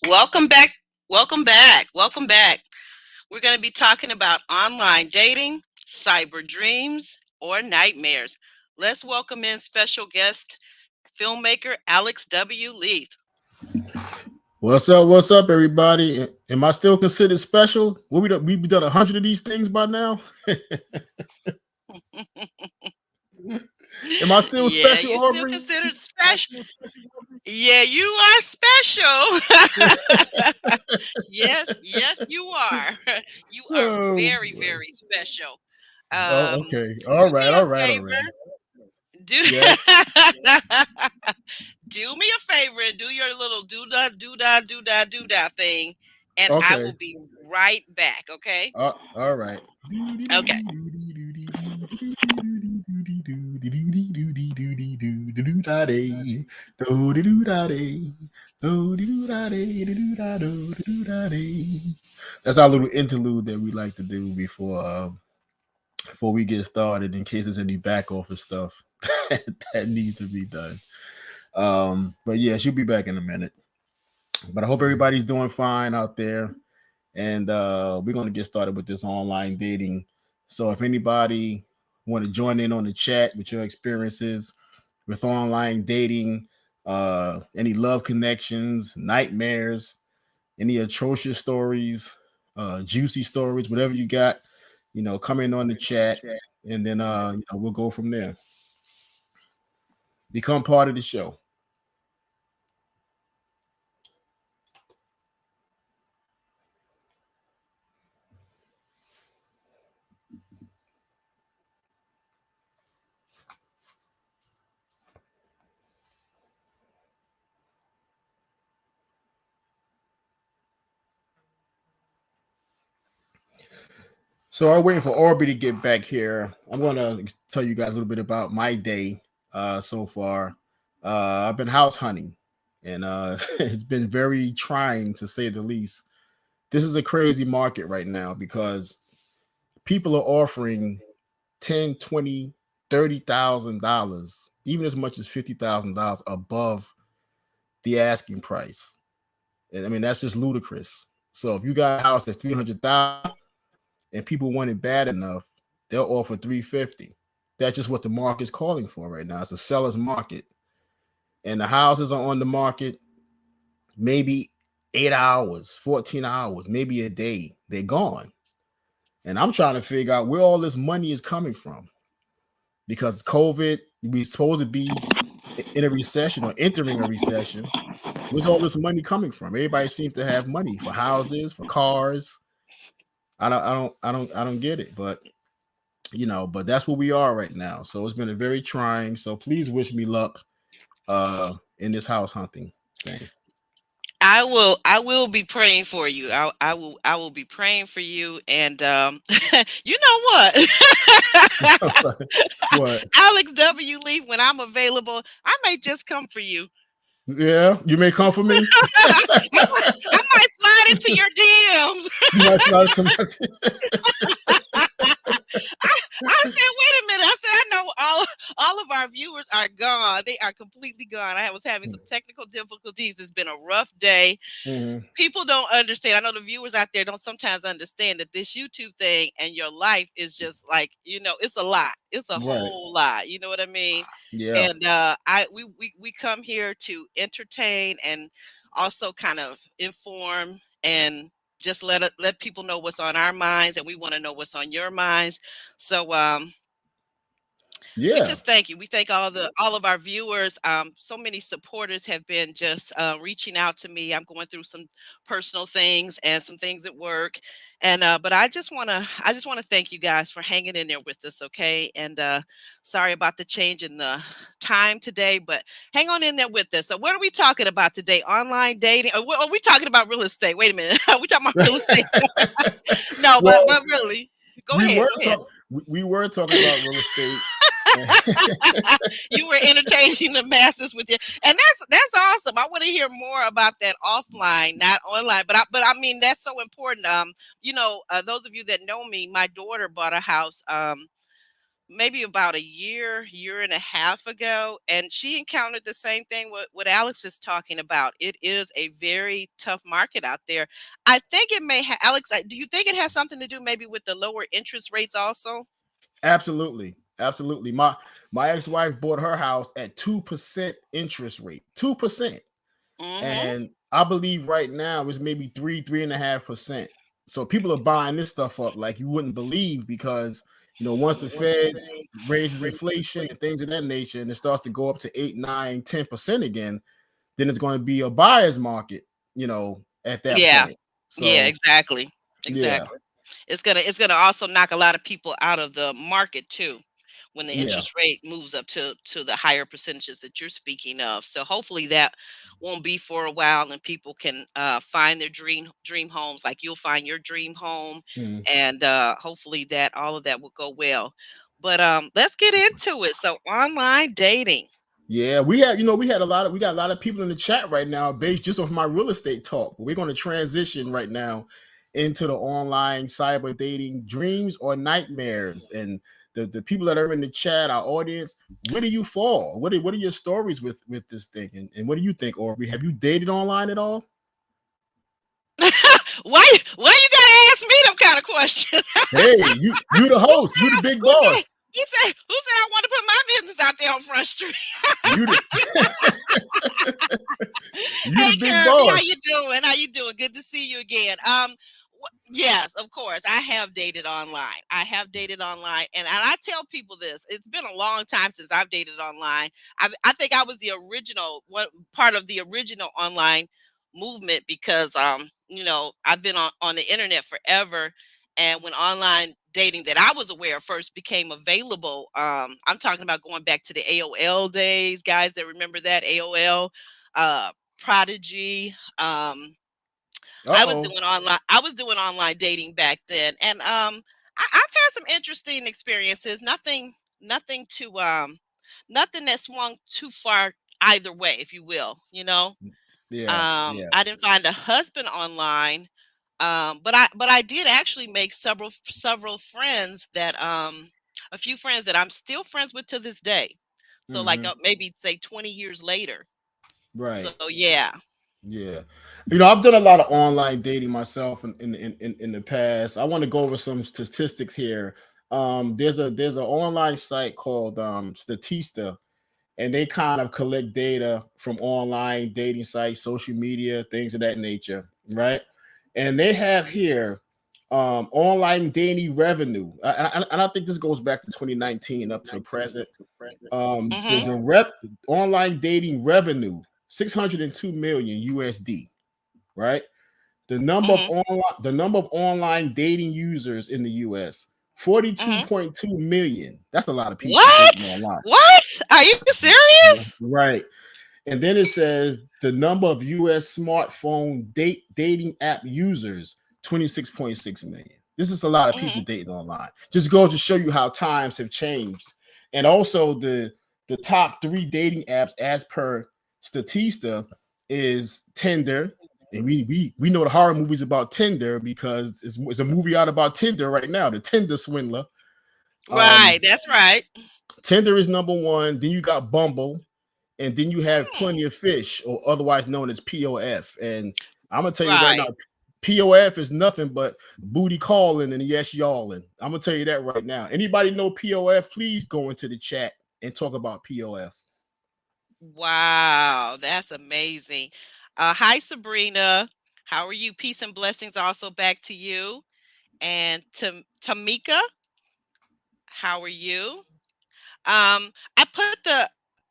Welcome back. Welcome back. Welcome back. We're going to be talking about online dating, cyber dreams, or nightmares. Let's welcome in special guest filmmaker Alex W. Leath. What's up? What's up, everybody? Am I still considered special? Well, we've done 100 of these things by now. Am I still Yeah, special, you still Aubrey? considered Am I special. still special, Aubrey? Yeah, you are special. Yes, yes, you are. You are Oh very, boy. very special. Oh, Um, okay. do All me right. a All right. All favor. right. Do Yes. do me a favor and do your little do da thing, and I Okay. will be right back. Okay. All right. Okay. That's our little interlude that we like to do before we get started, in case there's any back office stuff that needs to be done. But yeah, she'll be back in a minute. But I hope everybody's doing fine out there. And we're going to get started with this online dating. So if anybody want to join in on the chat with your experiences with online dating, any love connections, nightmares, any atrocious stories, juicy stories, whatever you got, come in on the chat, and then we'll go from there. Become part of the show. So I'm waiting for Aubrey to get back here. I'm going to tell you guys a little bit about my day so far. I've been house hunting, and it's been very trying, to say the least. This is a crazy market right now because people are offering 10, 20, $30,000, even as much as $50,000 above the asking price. And I mean, that's just ludicrous. So if you got a house that's 300,000 and people want it bad enough, they'll offer 350. That's just what the market's calling for right now. It's a seller's market. And the houses are on the market maybe 8 hours, 14 hours, maybe a day. They're gone. And I'm trying to figure out where all this money is coming from, because COVID, we're supposed to be in a recession or entering a recession. Where's all this money coming from? Everybody seems to have money for houses, for cars. I don't get it. But but that's where we are right now. So it's been a very trying. So please wish me luck in this house hunting thing. I will be praying for you. I will be praying for you, and you know what? What? Alex W. Lee, when I'm available, I may just come for you. Yeah, you may come for me. I might slide into your DMs. You might slide some. I said, wait a minute. I said, I know all of our viewers are gone. They are completely gone. I was having some technical difficulties. It's been a rough day. Mm-hmm. People don't understand. I know the viewers out there don't sometimes understand that this YouTube thing and your life is just like, it's a lot. It's a Right. whole lot. You know what I mean? Yeah. And we come here to entertain and also kind of inform and just let people know what's on our minds, and we want to know what's on your minds. So we Yeah. just thank you. We thank all of our viewers. So many supporters have been just reaching out to me. I'm going through some personal things and some things at work, and but I just wanna thank you guys for hanging in there with us, okay? And sorry about the change in the time today, but hang on in there with us. So what are we talking about today? Online dating? Or are we talking about real estate? Wait a minute. Are we talking about real estate? No, but Well, really, go we ahead. were Go ahead. talking. We were talking about real estate. You were entertaining the masses with you, and that's awesome. I want to hear more about that offline, not online. But I mean that's so important. Those of you that know me, my daughter bought a house maybe about a year and a half ago, and she encountered the same thing what Alex is talking about. It is a very tough market out there. I think it may have, Alex, do you think it has something to do maybe with the lower interest rates also? Absolutely, absolutely. My ex-wife bought her house at 2% interest rate, 2%. Mm-hmm. And I believe right now it's maybe 3.5%. So people are buying this stuff up like you wouldn't believe, because once the Fed raises inflation and things of that nature, and it starts to go up to 8, 9, 10% again, then it's going to be a buyer's market, at that Yeah. point. Yeah, So exactly. yeah, Exactly. It's gonna also knock a lot of people out of the market too, when the yeah. interest rate moves up to the higher percentages that you're speaking of. So hopefully that won't be for a while, and people can find their dream homes, like you'll find your dream home, Mhm. and hopefully that all of that will go well. But let's get into it. So online dating. Yeah, we got a lot of people in the chat right now based just off my real estate talk. We're going to transition right now into the online cyber dating dreams or nightmares. And the people that are in the chat, our audience, where do you fall? What are your stories with this thing? And what do you think, Aubrey? Have you dated online at all? Why you gotta ask me them kind of questions? Hey, you the Who host, you the said? big Who said? boss. Who said I want to put my business out there on Front Street? You the you Hey, the big Kirby, how boss. you doing? How you doing? Good to see you again. Yes, of course, I have dated online. I have dated online, and I tell people this. It's been a long time since I've dated online. I think I was the original one, part of the original online movement, because I've been on the internet forever, and when online dating that I was aware of first became available, I'm talking about going back to the AOL days, guys that remember that AOL, Prodigy. Uh-oh. I was doing online dating back then, and I've had some interesting experiences. Nothing that swung too far either way, if you will. Yeah, yeah. I didn't find a husband online, but I did actually make several friends that a few friends that I'm still friends with to this day. So like Hmm. maybe say 20 years later. So Right. yeah. Yeah. I've done a lot of online dating myself in the past. I want to go over some statistics here. There's an online site called Statista, and they kind of collect data from online dating sites, social media, things of that nature, right? And they have here online dating revenue. And I think this goes back to 2019 up to present. Mhm. The rep online dating revenue 602 million USD, right? Mhm. The number of online dating users in the US Mhm. 42.2 million. That's a lot of people dating What? online. What? Are you serious? Right. And then it says the number of US smartphone dating app users 26.6 million. This is a lot of people Mhm. dating online. Just goes to show you how times have changed. And also the top 3 dating apps as per Statista is Tinder. And we know the horror movies about Tinder because it's a movie out about Tinder right now, the Tinder swindler. Right, Um, that's right. Tinder is number 1. Then you got Bumble, and then you have Mm, Plenty of Fish, or otherwise known as POF. And I'm gonna tell you right now, right. POF is nothing but booty calling and yes yawling. I'm gonna tell you that right now. Anybody know POF? Please go into the chat and talk about POF. Wow, that's amazing. Hi, Sabrina. How are you? Peace and blessings also back to you. And to Tamika, how are you? I put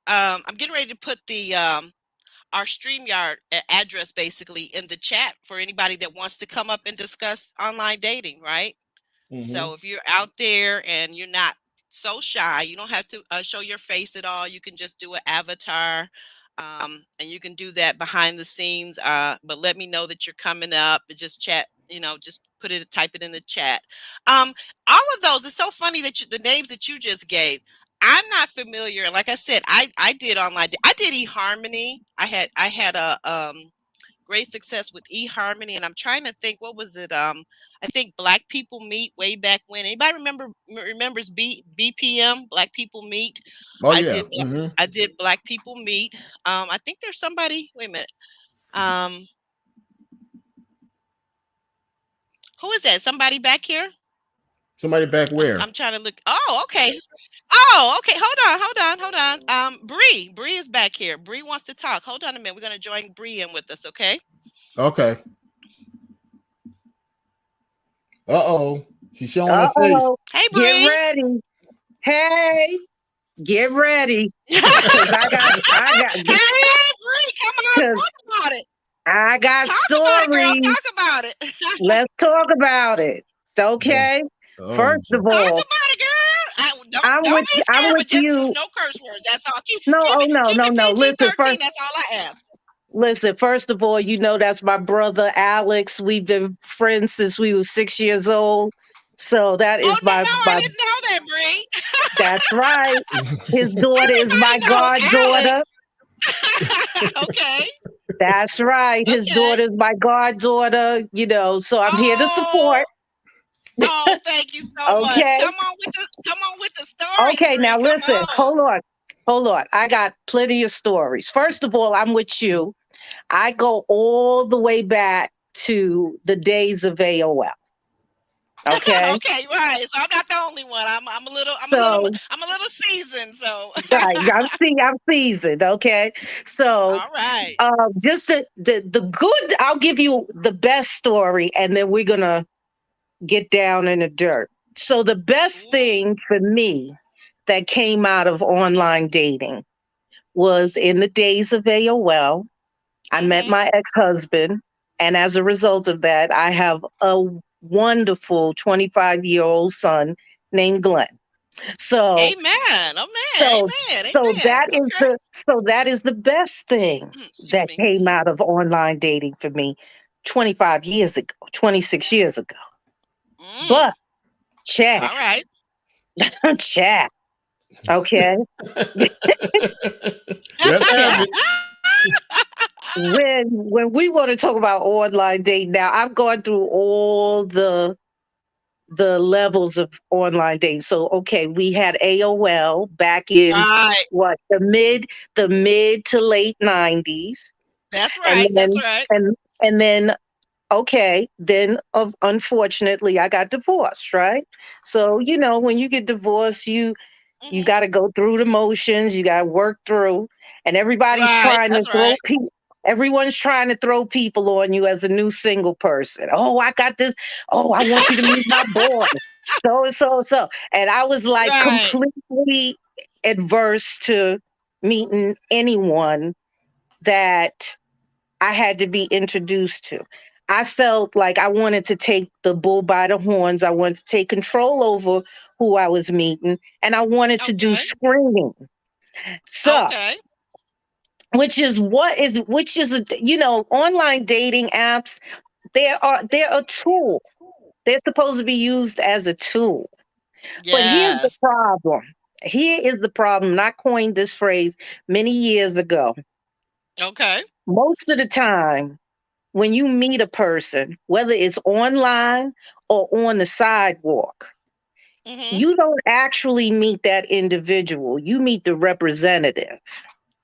I'm getting ready to put the our StreamYard address basically in the chat for anybody that wants to come up and discuss online dating, right? Mm-hmm. So if you're out there and you're not so shy, you don't have to show your face at all. You can just do an avatar, and you can do that behind the scenes. But let me know that you're coming up and just chat. Just type it in the chat. Um, all of those. It's so funny that the names that you just gave. I'm not familiar. Like I said, I did online. I did eHarmony. I had a great success with eHarmony, and I'm trying to think, what was it? I think Black People Meet way back when. Anybody remembers BPM, Black People Meet? Oh I yeah. did I did Black People Meet. I think there's somebody. Wait a minute. Um, who is that? Somebody back here? Somebody back where? I'm trying to look. Oh, okay. Oh, okay. Hold on. Bree is back here. Bree wants to talk. Hold on a minute. We're gonna join Bree in with us. Okay. Okay. Uh-oh. She's showing her face. Uh-oh. Hey, Get Bree. ready. Hey, get ready. Hey, Cause I got, Bree, come on, cause talk about it. I got Talk about it, girl. stories. Talk about it. Let's talk about it. Oh, Okay. oh First of Talk all, about it, girl. Don't I'm be scared, with but just use you. no curse words. That's all. No, oh no, Keep no, it no. PG 13. That's all I ask. Listen, first of all, that's my brother Alex. We've been friends since we were 6 years old. So that Oh is no, I my didn't know that, Bree. that's right. His daughter is my Everybody knows goddaughter. Alex. Okay. That's right. His Okay. daughter's my goddaughter, so I'm here to Oh, support. oh, thank you so much. Okay. Come on with the stories, Okay. Bree. Now Come listen, on. hold on. Hold on. I got plenty of stories. First of all, I'm with you. I go all the way back to the days of AOL. Okay. Okay, right. So I'm not the only one. So I'm a little seasoned. So right. I'm seasoned. Okay. So all right. just the good, I'll give you the best story and then we're gonna get down in the dirt. So the best Ooh. thing for me that came out of online dating was in the days of AOL. I met Mm-hmm. my ex-husband, and as a result of that, I have a wonderful 25-year-old son named Glenn. So Amen. Oh man. so Amen. so Amen. that is Okay. the best thing Excuse that me. came out of online dating for me 25 years ago, 26 years ago. Mm. But chat, All right. chat. Okay. Let's have Chat. it. When we want to talk about online dating now, I've gone through all the levels of online dating. So okay, we had AOL back in Right. what the mid to late 90s. That's And right. That's then right. and then okay, then of unfortunately I got divorced, right? So, when you get divorced, you Hmm. got to go through the motions, you got to work through, and Right. That's right. everyone's trying to throw people on you as a new single person. Oh, I got this. Oh, I want you to meet my boy. So. And I was like Right. completely adverse to meeting anyone that I had to be introduced to. I felt like I wanted to take the bull by the horns. I wanted to take control over who I was meeting, and I wanted to do Okay. screening. So, Okay. online dating apps. They're a tool. They're supposed to be used as a tool. But here's the Yes. problem. Here is the problem. And I coined this phrase many years ago. Okay. Most of the time, when you meet a person, whether it's online or on the sidewalk, Hmm. you don't actually meet that individual. You meet the representative.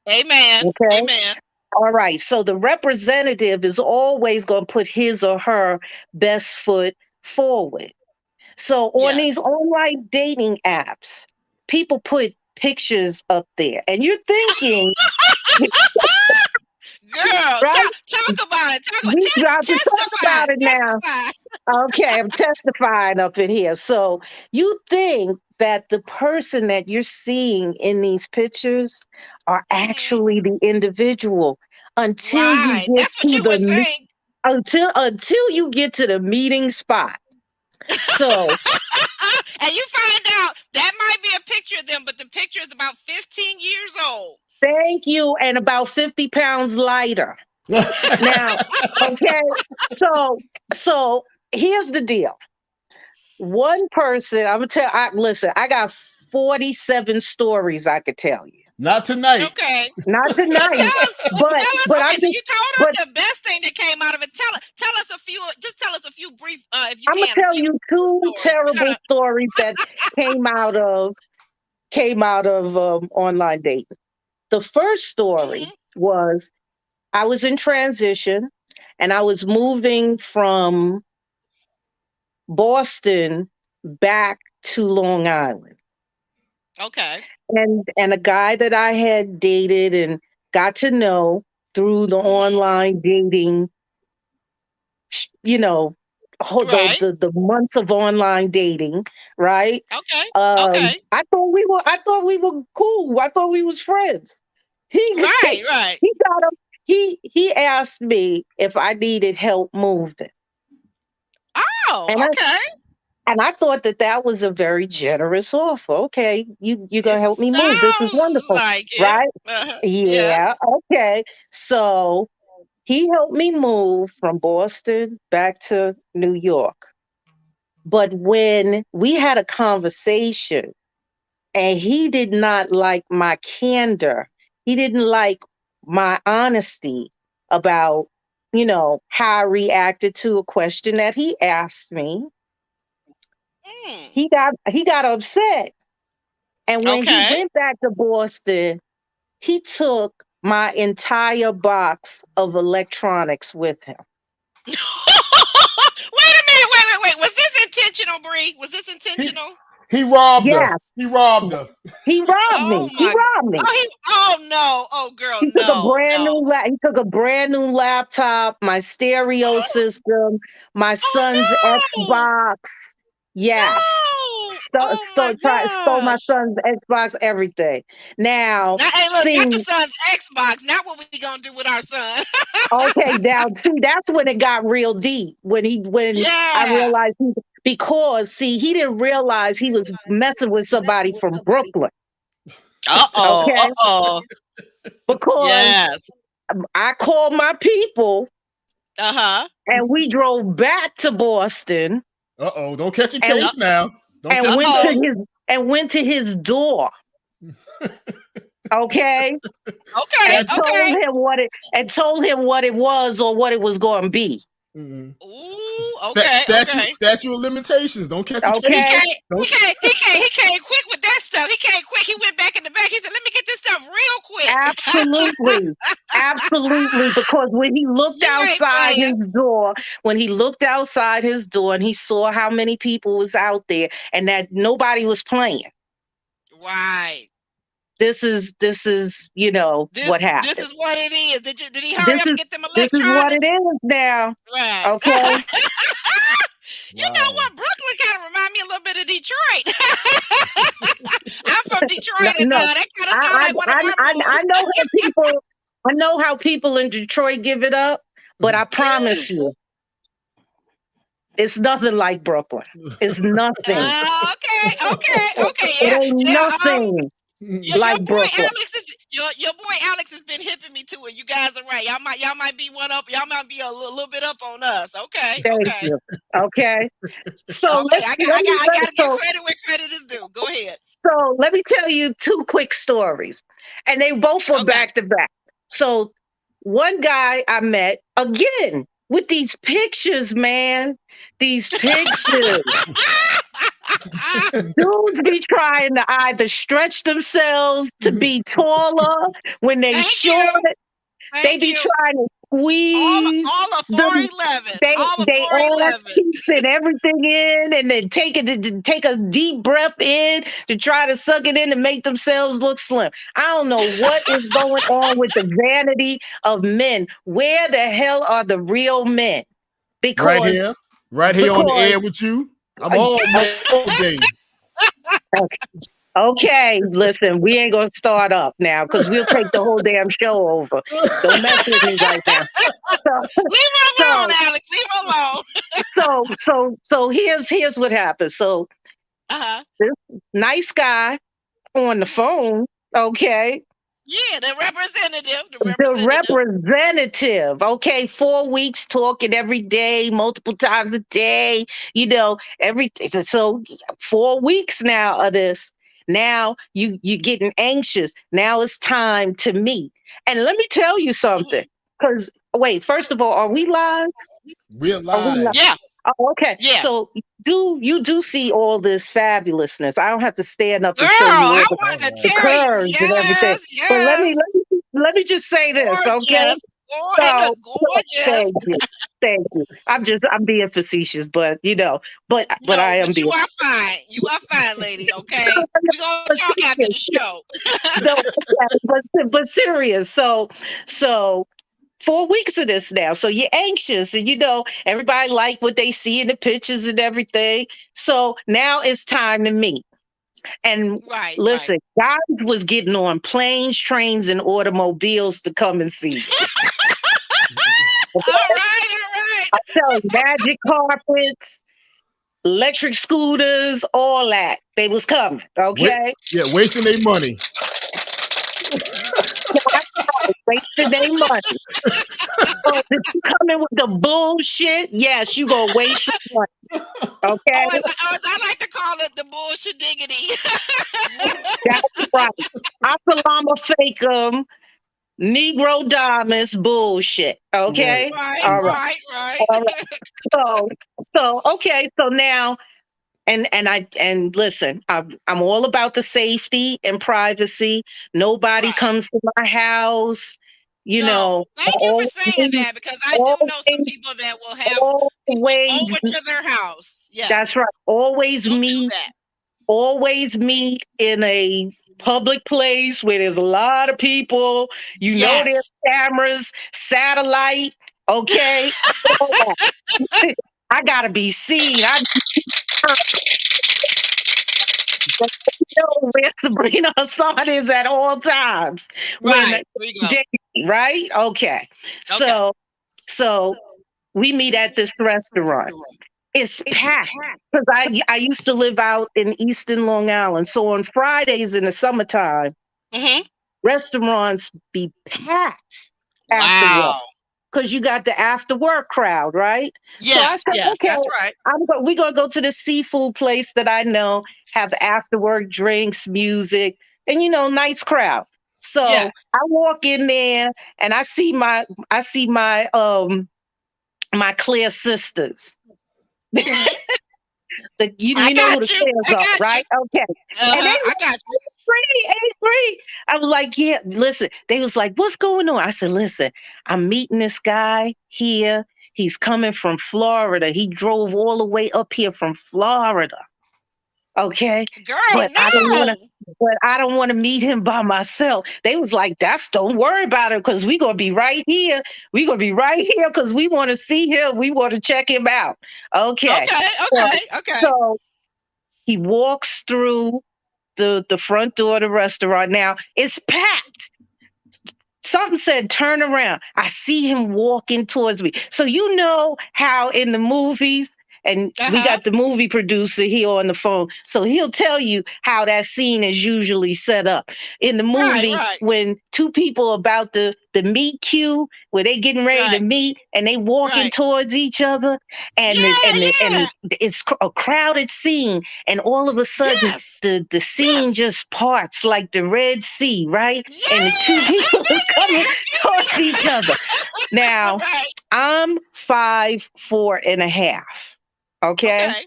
Amen. Okay. Amen. All right. So the representative is always going to put his or her best foot forward. So on these Yes. online dating apps, people put pictures up there, and you're thinking, Girl, right? talk about it. Talk about We got to talk testify. about it now. Testify. Okay, I'm testifying up in here. So you think that the person that you're seeing in these pictures are Hmm. actually the individual until you Right. get That's what to you would think. until you get to the meeting spot. So And you find out that might be a picture of them, but the picture is about 15 years old. thank you, and about 50 pounds lighter. Now, okay, so so here's the deal. One person, I'm gonna tell. Listen, I got 47 stories I could tell you. Not tonight. Okay. Not Well, tonight. tell us. But I'm Okay, so just you told us but the best thing that came out of it. Tell us a few. Just tell us a few brief, if you I'm gonna can, a tell few you two stories. We terrible gotta. stories that came out of online dating. The first story Mhm. was I was in transition and I was moving from Boston back to Long Island. Okay. And a guy that I had dated and got to know through the Mhm. online dating, you know, Right. the months of online dating, right? Okay. Okay. I thought we were cool. I thought we was friends. He Right. Right. he got up he asked me if I needed help moving. Oh. And I Okay. and I thought that that was a very generous offer. Okay, you're It gonna help me move. This is sounds wonderful, like it. right? Yes. Yeah, okay. So he helped me move from Boston back to New York. But when we had a conversation and he did not like my candor, he didn't like my honesty about, how I reacted to a question that he asked me. Mm. He got upset. And when he Okay. went back to Boston, he took my entire box of electronics with him. Wait a minute. Wait. Was this intentional, Bree? Was this He intentional? he robbed her. Yes, He robbed her. he robbed Oh me. He my. robbed me. Oh no. Oh girl. He took a No. brand No. new he took a brand new laptop, my stereo system, my Oh son's no. Xbox. Yes. No. Oh my Stole my gosh. son's Xbox, everything. Now, Now, hey, look, see, not the son's Xbox. Not what we gonna do with our son. okay, now see, that's when it got real deep. When I Yeah. realized because see, he didn't realize he was messing with somebody from Brooklyn. Uh-oh. Okay. Uh-oh. Because Yes. I called my people Uh-huh. and we drove back to Boston Uh-oh. Don't catch a and case now. Don't and catch a went to Uh-oh. case. his door. Okay. Okay. And Statute. told Okay. him what it was or what it was going to be. Mm-mm. Ooh, okay, Statute okay. statute of limitations. Don't catch a He case. Okay. came, he Don't. came, he came, he came quick with that stuff. He came quick. He went back in the back. He said, "Let me get this stuff real quick." Absolutely. Absolutely. Because when he looked You ain't outside playing. his door, and he saw how many people was out there and that nobody was playing. Right. This is, This what this happened. is what it is. Did he hurry This up is and get them this is what it electronics? is now. Right. Okay. You know Wow. what? Brooklyn kind of remind me a little bit of Detroit. I'm from No, Detroit, and no. that kind of sound I, like one of I my I I moves. know how people in Detroit give it up, but I promise you, it's nothing like Brooklyn. It's nothing. Okay, okay, okay. It Yeah, ain't yeah. nothing Your like boy Brooklyn. Alex is your boy Alex has been hipping me to it. You guys are right. Y'all might be one up. Y'all might be a little bit up on us. Okay, Thank okay, you. Okay. So okay. I got to give credit where credit is due. Go ahead. let me tell you two quick stories, and they both were Okay. back to back. So one guy I met again with these pictures, man. These pictures. Dudes be trying to either stretch themselves to be taller when they Thank short. you. They Thank be you. trying to squeeze All of them. 411. All of They ass 411. keeps and everything in, and then take a deep breath in to try to suck it in and make themselves look slim. I don't know what is going on with the vanity of men. Where the hell are the real men? Right Because here. Right here on the because air with you. I'm uh, all man all day. okay, listen, we ain't gonna start up now because we'll take the whole damn show over. Don't mess with me right now. So, Leave her alone, so, Alex. Leave her alone. so here's what happened. So Uh-huh. this nice guy on the phone, okay, Yeah, the representative. The the representative. representative, okay, 4 weeks talking every day, multiple times a day, everything. So 4 weeks now of this. Now you getting anxious. Now it's time to meet. And let me tell you Mhm. something. Because wait, first of all, are we live? We're Are we live? live. Yeah, Oh, okay. yeah. So do you do see all this fabulousness? I don't have to stand up Girl, and show you I all All wanted to the right. tell you, curves and everything. yes, But yes, let me just say this, okay? gorgeous, and So, look gorgeous. thank you. Thank you. I'm being facetious, but but No, I am but you being are fine. You are fine, lady. Okay, we gonna talk after the facetious. show. No, okay, but serious. So 4 weeks of this now. So you're anxious, and everybody like what they see in the pictures and everything. So now it's time to meet. And Right, right. listen, guys was getting on planes, trains, and automobiles to come and see me. All right, all right. I tell you, magic carpets, electric scooters, all that. They was coming. Wait, Okay. yeah, wasting their money. Wasting their money. So if you coming with the bullshit, yes, you gonna waste your money. Okay. As I like to call it, the bullshit diggity. That's right. Asalama fake 'em, Negro diamonds, bullshit. Right. Okay. Right, All right. right, right. All right. So okay. So now and listen, I'm all about the safety and privacy. Nobody Right. comes to my house. No, I thank you for saying always, that because I do know some always, people that will have people always. over to their house. That's Yes, right. don't do that. Always meet in a public place where there's a lot of people. There's Yes. cameras, satellite. Okay. I gotta be seen. I know where Sabrina Hassan is at all times when Right. There you go. dating, right? Okay. Okay. So we meet at this restaurant. It's packed because I used to live out in Eastern Long Island. So on Fridays in the summertime, Hmm. restaurants be packed after work Wow. because you got the after work crowd, right? So I Yes, said, yes, okay, that's right. we're gonna go to the seafood place that I know, have after work drinks, music, and nice crowd. So Yes. I walk in there and I see my clear sisters. Hmm. I You know who the got you. Claires I are, got you. right? Okay. And they I got you. free, ain't free. I was like, yeah, listen. They was like, what's going on? I said, listen, I'm meeting this guy here. He's coming from Florida. He drove all the way up here from Florida. Okay. Girl, But I don't want to no. meet him by myself. They was like, don't worry about it because we're gonna be right here. We're gonna be right here because we want to see him. We want to check him out. Okay. Okay, So okay, okay. so he walks through the front door of the restaurant. Now it's packed. Something said, turn around. I see him walking towards me. So you know how in the movies, and we Uh-huh. got the movie producer here on the phone. So he'll tell you how that scene is usually set up. In the Right, movie, right, when two people about the meet cue, where they getting ready to right, meet and they walking right. towards each other, and Yeah, yeah. it's a crowded scene, and all of a sudden Yes. the scene Yes. just parts like the Red Sea, right? And the two Yeah. people is coming I feel towards each other. you. Now, Right. I'm 5'4.5". Okay. Okay.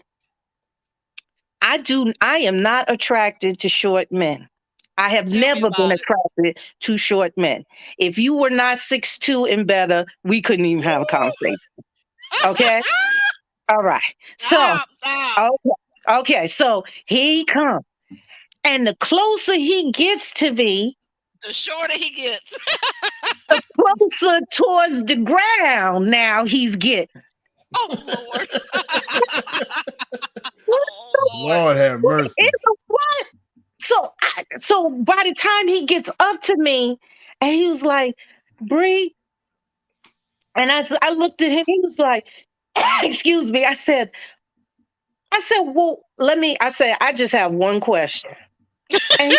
I am not attracted to short men. I have Tell me never been about it. attracted to short men. If you were not 6'2" and better, we couldn't even have a Ooh. conversation. Okay. All right. So, Stop, stop. okay. Okay. So he comes. And the closer he gets to me, The shorter he gets. closer towards the ground now he's getting. Oh Lord. Oh Lord. Lord have mercy. What? So by the time he gets up to me, and he was like, Bree, and I looked at him, he was like, excuse me. Well, I said, I just have one question. And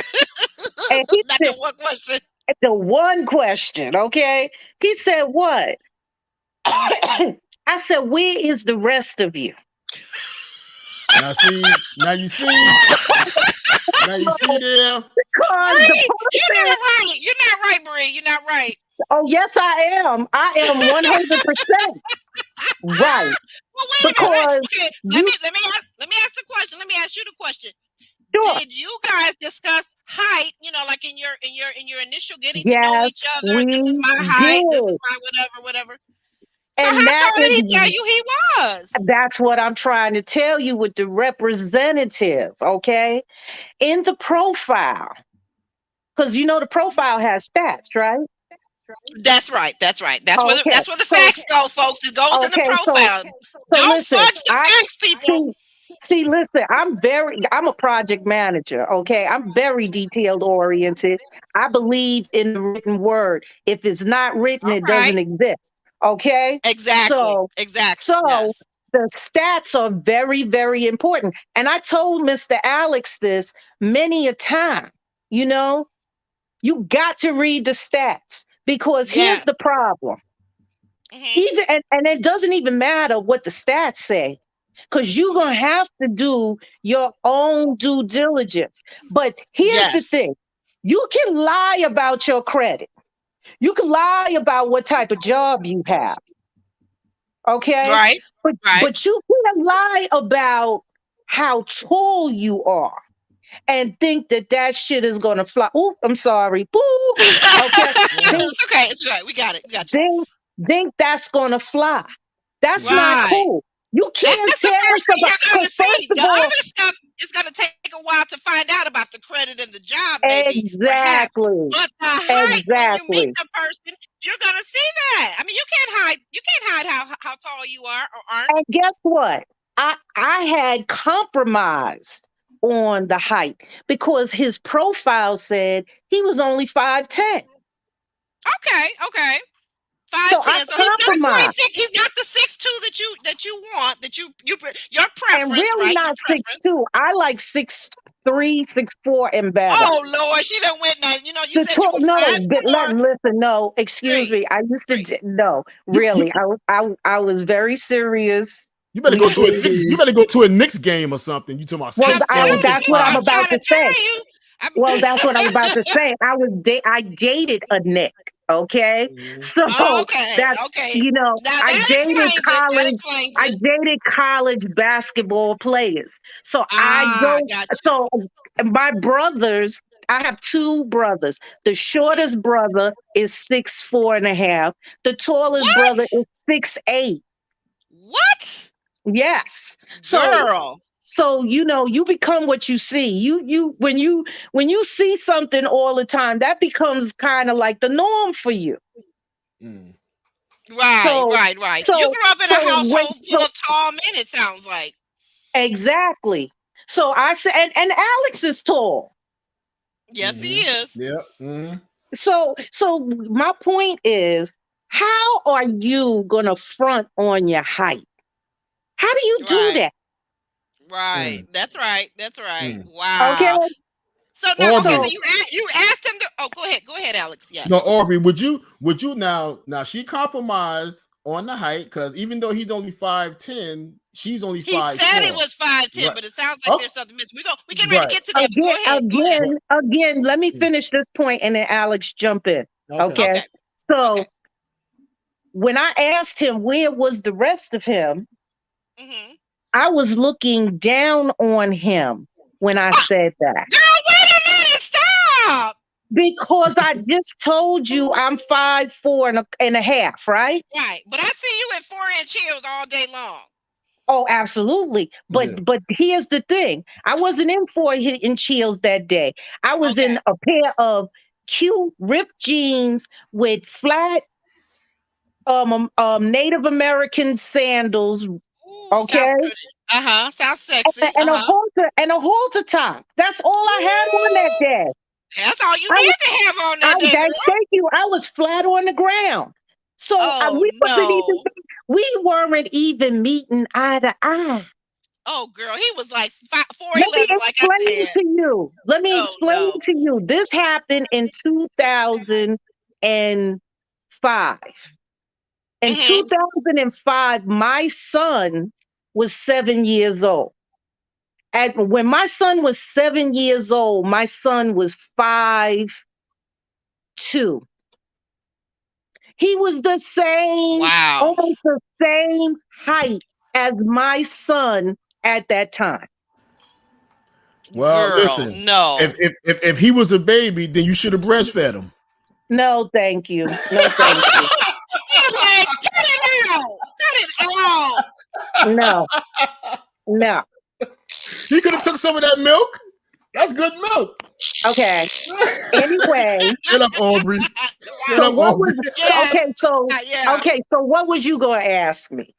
he Not said, the one question. the one question, okay? He said, what? I said, where is the rest of you? Now you see, Now you see there. because the Bree, you're person, not right. You're not right, Bree. You're not right. oh, yes, I am. I am 100% right. Well, wait a minute. Because Okay, you, let me ask the question. Let me ask you the question. sure. Did you guys discuss height? You know, like in your initial getting to know Yes, each other. This is we my height. This is did. my whatever, whatever. So And how that tall did is he tell you he was? that's what I'm trying to tell you with the representative, okay? In the profile, because you know the profile has stats, right? That's right. That's right. That's where the, Okay. that's where the So facts go, folks. It goes in the okay, profile. so Don't listen, fudge the I facts, people. see listen, I'm a project manager, okay? I'm very detailed oriented. I believe in the written word. If it's not written, All it right. doesn't exist. Okay? Exactly. So Exactly. so Yes. the stats are very, very important. And I told Mr. Alex this many a time. You know, you got to read the stats because here's Yes. the problem. Hmm. Even and it doesn't even matter what the stats say, because you're gonna Hmm. have to do your own due diligence. But here's the Yes. thing: you can lie about your credit, you can lie about what type of job you have, okay? Right. Right. But you can't lie about how tall you are and think that that shit is gonna fly. Ooh, I'm sorry. Boo. Okay. Uh-huh. Think, It's okay. It's okay. We got it. We got you. think, think that's gonna fly. That's Mm. not Right. cool. You can't That's the tell first thing somebody you're because gonna first see. of The all, other stuff is gonna take a while to find out about the credit and the job, maybe, perhaps. exactly, But the height, when you meet exactly. the person, you're gonna see that. I mean, you can't hide how tall you are or aren't. And guess what? I had compromised on the height because his profile said he was only 5'10". Okay, okay. So Five I ten. So he's not quite compromised. six. He's not the 6'2" that you want. Your And preference, really right? Your not six preference. two. I like 6'3", 6'4", and better. Oh Lord, she done went now. You The said you talk, were no, five but four. listen, no, excuse Three, me. I used to three. no, You really. I was very serious. you better go to a Knicks. You better go to a Knicks game or something. You talking about Well, six four, six that's what I'm I'm five. about trying to to say. tell you. I'm, Well, that's what I'm about to say. I dated a Nick, okay? Mhm. So okay, that's, okay. Now I that dated explains it. That college explains I it. dated college basketball players. So I Ah, don't got you. so my brothers, I have two brothers. The Mhm. shortest brother is 6'4.5". The tallest brother What? is 6'8". What? Yes. So Girl. you become what you see. When you see something all the time, that becomes kind of like the norm for you. Mm. Right, So right, right. So you so grew up in a so when household full so of tall men, it sounds like. exactly. So I said, and Alex is tall. Yes, he Mm-hmm. is. Yeah. Mm-hmm. So my point is, how are you gonna front on your height? How do you do Right, that? right. Mm. That's right. That's right. Mm. Okay. Wow. So now, okay. So Aubrey. So you asked him to. Oh, go ahead. Go ahead, Alex. No, Yes. Aubrey, would you now she compromised on the height because even though he's only 5'10", she's only He five said it four. was 5'10", Right. but it sounds like Oh, there's something missing. We getting ready to right. get to that, but go ahead. Go ahead. Right. again, let me Mm. finish this point and then Alex jump in. Okay. Okay. Okay. Okay. So when I asked him where was the rest of him, Mhm. I was looking down on him when I Ah, said that. girl, wait a minute. Stop. Because I just told you I'm 5'4" and a half, right? Right, but I see you in 4-inch heels all day long. Oh, absolutely. Yeah. But here's the thing. I wasn't in 4 inch heels that day. I was Okay. in a pair of cute ripped jeans with flat Native American sandals, Ooh, okay? sounds pretty. Uh huh. Sounds sexy. And Uh a huh. halter top. That's all I had on that Ooh, day. that's all you I was need to have on that day, girl. thank you. I was flat on the ground. So Oh no. we weren't even meeting eye to eye. Oh girl, he was like Let me 4'11", like I explain said. to you. Let me Oh explain no. to you. This happened in 2005. In Mhm. 2005, my son was 7 years old. when my son was 7 years old, my son was 5'2". He was the same, Wow. almost the same height as my son at that time. Well, Girl, listen, no. if he was a baby, then you should have breastfed him. No, thank you. No, thank you. Like, cut it out. Cut it out. No, no. He could have took some of that milk. That's good milk. Okay. Anyway, Shut up, Aubrey. Shut so up, what Aubrey. was Yeah, yeah. okay, so what was you gonna ask me?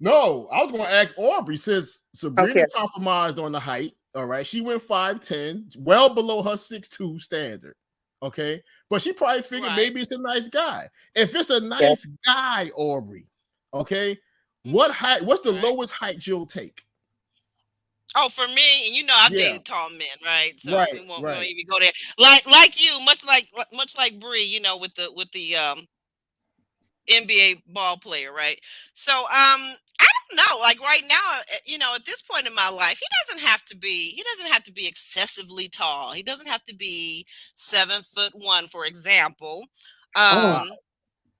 No, I was going to ask Aubrey, since Sabrina Okay. compromised on the height. All right, she went 5'10", well below her 6'2" standard. Okay, but she probably figured Right. maybe it's a nice guy. If it's a Yeah. nice guy, Aubrey, okay, what height? What's the Right. lowest height you'll take? Oh, for me, and you know, I've Yeah, dated tall men, right? So right, we won't right. even go there. Like you, much like Bree, you know, with the NBA ball player, right? So I don't know. Like right now, you know, at this point in my life, he doesn't have to be excessively tall. He doesn't have to be 7'1", for example. Oh, Um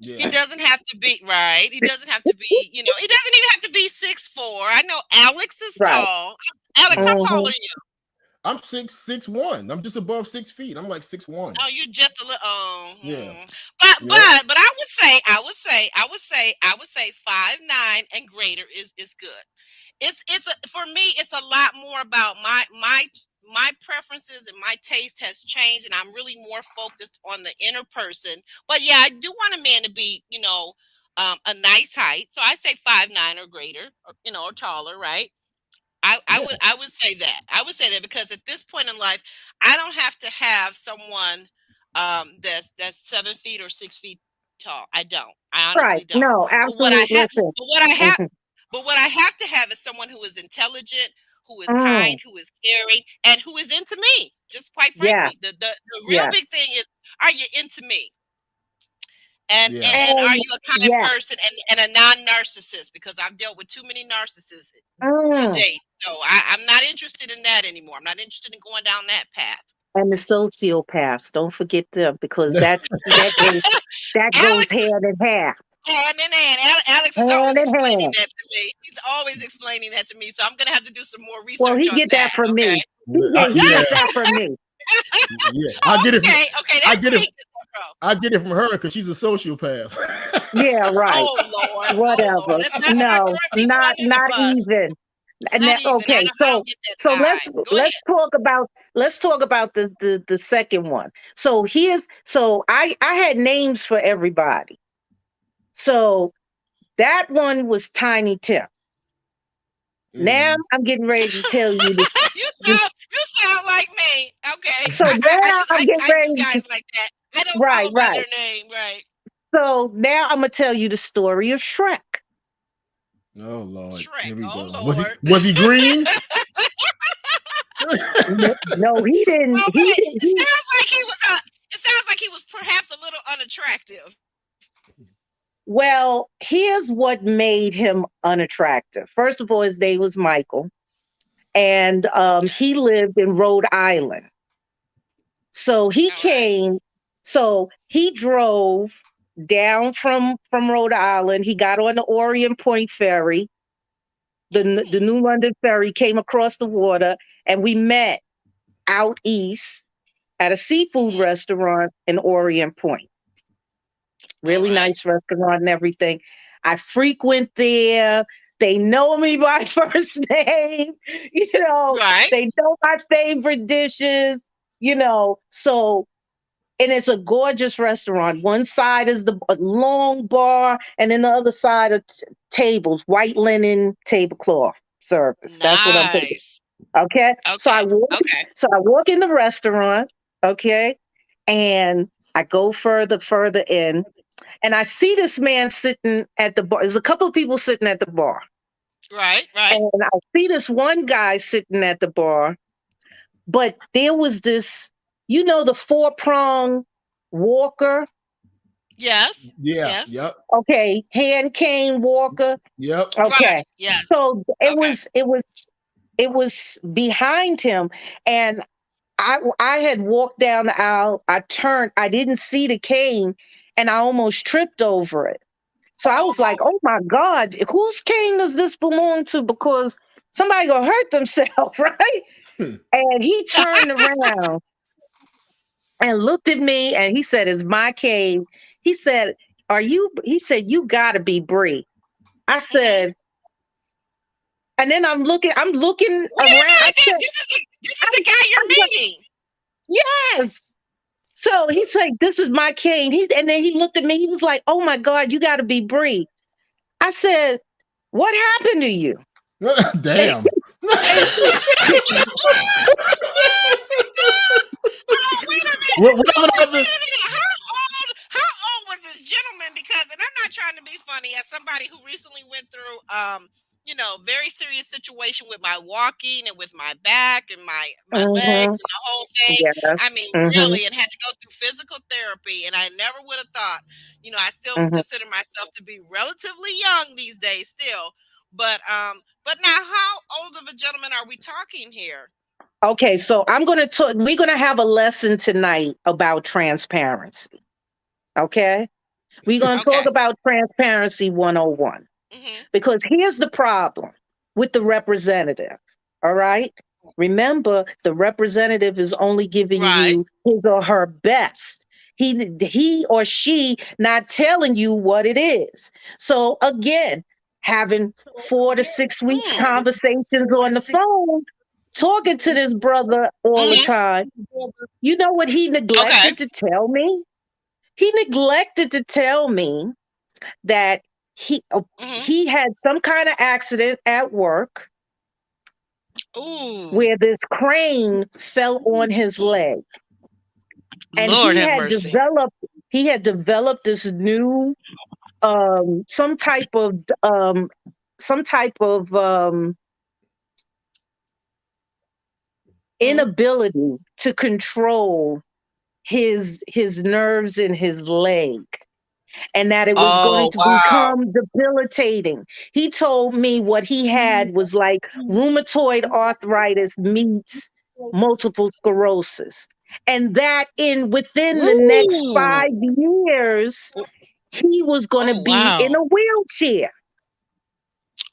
he Yeah, doesn't have to be right. He doesn't have to be, you know, he doesn't even have to be 6'4". I know Alex is right. tall. Alex, how tall Mm-hmm. are you? I'm 6'1". I'm just above 6 feet. I'm like 6'1". Oh, you're just a little. Oh, Yeah, yep. but I would say 5'9" and greater is good. For me, it's a lot more about my preferences, and my taste has changed, and I'm really more focused on the inner person. But yeah, I do want a man to be, you know, a nice height. So I say 5'9" or greater, or, you know, or taller, right? Yeah, I would say that. I would say that because at this point in life, I don't have to have someone that's 7 feet or 6 feet tall. I don't. I Right. honestly don't. No, But what I absolutely. have Listen. but what I have Mhm. but what I have to have is someone who is intelligent, who is Mm, kind, who is caring, and who is into me. Just quite yes, frankly. The real big yes. thing is, are you into me? And yeah, and are And you a kind yes. person, and a non-narcissist? Because I've dealt with too many narcissists to Mm. date. So I'm not interested in that anymore. I'm not interested in going down that path. And the sociopaths, don't forget them, because that goes Alex is hand in hand. hand in hand. Alex is Hand always in explaining hand. that to me. He's always explaining that to me. So I'm gonna have to do some more Well, research he on get that. that from Okay. me. He I, get he yeah, get that from me. yeah. Oh, okay. Okay. I That's get where it. he gets that from. I get it from her because she's a sociopath. Yeah, right. Oh Lord. Oh Lord. Whatever. Let's not No, throw people not under the not bus. even. And Not that, even. okay, I so don't get that so let's vibe. Go let's ahead. talk about let's talk about the second one. So I had names for everybody. So that one was Tiny Tim. Now Mhm. I'm getting ready to tell you this. this You sound like me. Okay. so now I'm getting I do ready to, guys like that. I don't call right, them by right. their name, right? So now I'm gonna tell you the story of Shrek. Oh Lord, Shrek. here we Oh go. Lord. Was he green? No, he didn't. Well, He wait. did. He It sounds like he was perhaps a little unattractive. Well, here's what made him unattractive. First of all, his name was Michael, and Okay. he lived in Rhode Island. So he All right. came. So he drove down from Rhode Island. He got on the Orient Point ferry, the Mm, New London ferry, came across the water, and we met out east at a seafood mm-hmm. restaurant in Orient Point. All Really right. nice restaurant and everything. I frequent there. They know me by first name. You know, Right. they know my favorite dishes, So, and it's a gorgeous restaurant. One side is the a long bar, and then the other side are tables, white linen tablecloth service. That's what I'm thinking. Nice. Okay. So I Okay. walk, Okay. so I walk in the restaurant, okay, and I go further in, and I see this man sitting at the bar. There's a couple of people sitting at the bar. Right. Right. And I see this one guy sitting at the bar, but there was this, the four-prong walker. Yes. Yeah. Yes. Yep. Okay, hand cane walker. Yep. Right. Okay. Yes. So it Okay. was it was It was behind him, and I had walked down the aisle. I turned. I didn't see the cane, and I almost tripped over it. So I Oh was like, Lord. "Oh my God, whose cane does this belong to?" Because somebody gonna hurt themselves, right? Hmm. And he turned around and looked at me, and he said, "It's my cane." He said, "Are you?" He said, "You gotta be Bree." I Hmm. said, and then I'm looking Wait a around. I minute. said, This is the I'm, guy you're I'm like, meeting. yes. So he's like, "This is my cane." And then he looked at me. He was like, "Oh my God, you got to be Bree." I said, "What happened to you?" And, Damn. and Oh, wait a minute. Whatever happened. Wait a minute. How old was this gentleman? Because, and I'm not trying to be funny, as somebody who recently went through very serious situation with my walking and with my back and my Mhm, legs and the whole thing. yes, I mean, mhm, really, and had to go through physical therapy. And I never would have thought, I still mhm. consider myself to be relatively young these days still. But now how old of a gentleman are we talking here? Okay, so I'm gonna talk. We're gonna have a lesson tonight about transparency. Okay, we're gonna talk Okay. about transparency 101. Hmm. Because here's the problem with the representative. All right. Remember, the representative is only giving Right. you his or her best. He or she not telling you what it is. So again, having 4 to 6 weeks Mm. conversations on the phone, talking to this brother all the Hmm. time. You know what he Okay. neglected to tell me? He neglected to tell me that he uh, Hmm. he had some kind of accident at work Ooh, where this crane fell on his leg, and Lord have mercy. he had developed this new um some type of um some type of Hmm. inability to control his nerves in his leg, and that it was going Oh to wow. become debilitating. He told me what he had was like rheumatoid arthritis meets multiple sclerosis. And that in within the next Ooh. 5 years, he was going to Oh be in wow. a wheelchair.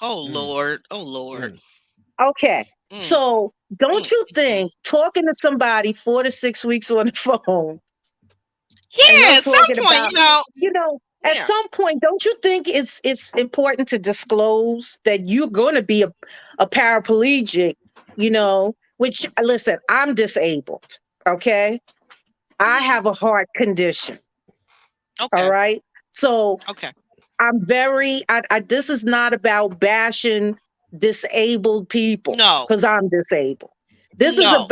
Oh Mm, Lord. Oh Lord. mm. Okay. Mm, So don't mm, you mm. think talking to somebody 4 to 6 weeks on the phone and Yeah. you're At some talking point, about, at Yeah. some point, don't you think it's important to disclose that you're going to be a paraplegic? Which listen, I'm disabled. Okay, I Hmm. have a heart condition. All Okay. right, so Okay. I'm very. This is not about bashing disabled people No. because I'm disabled. No.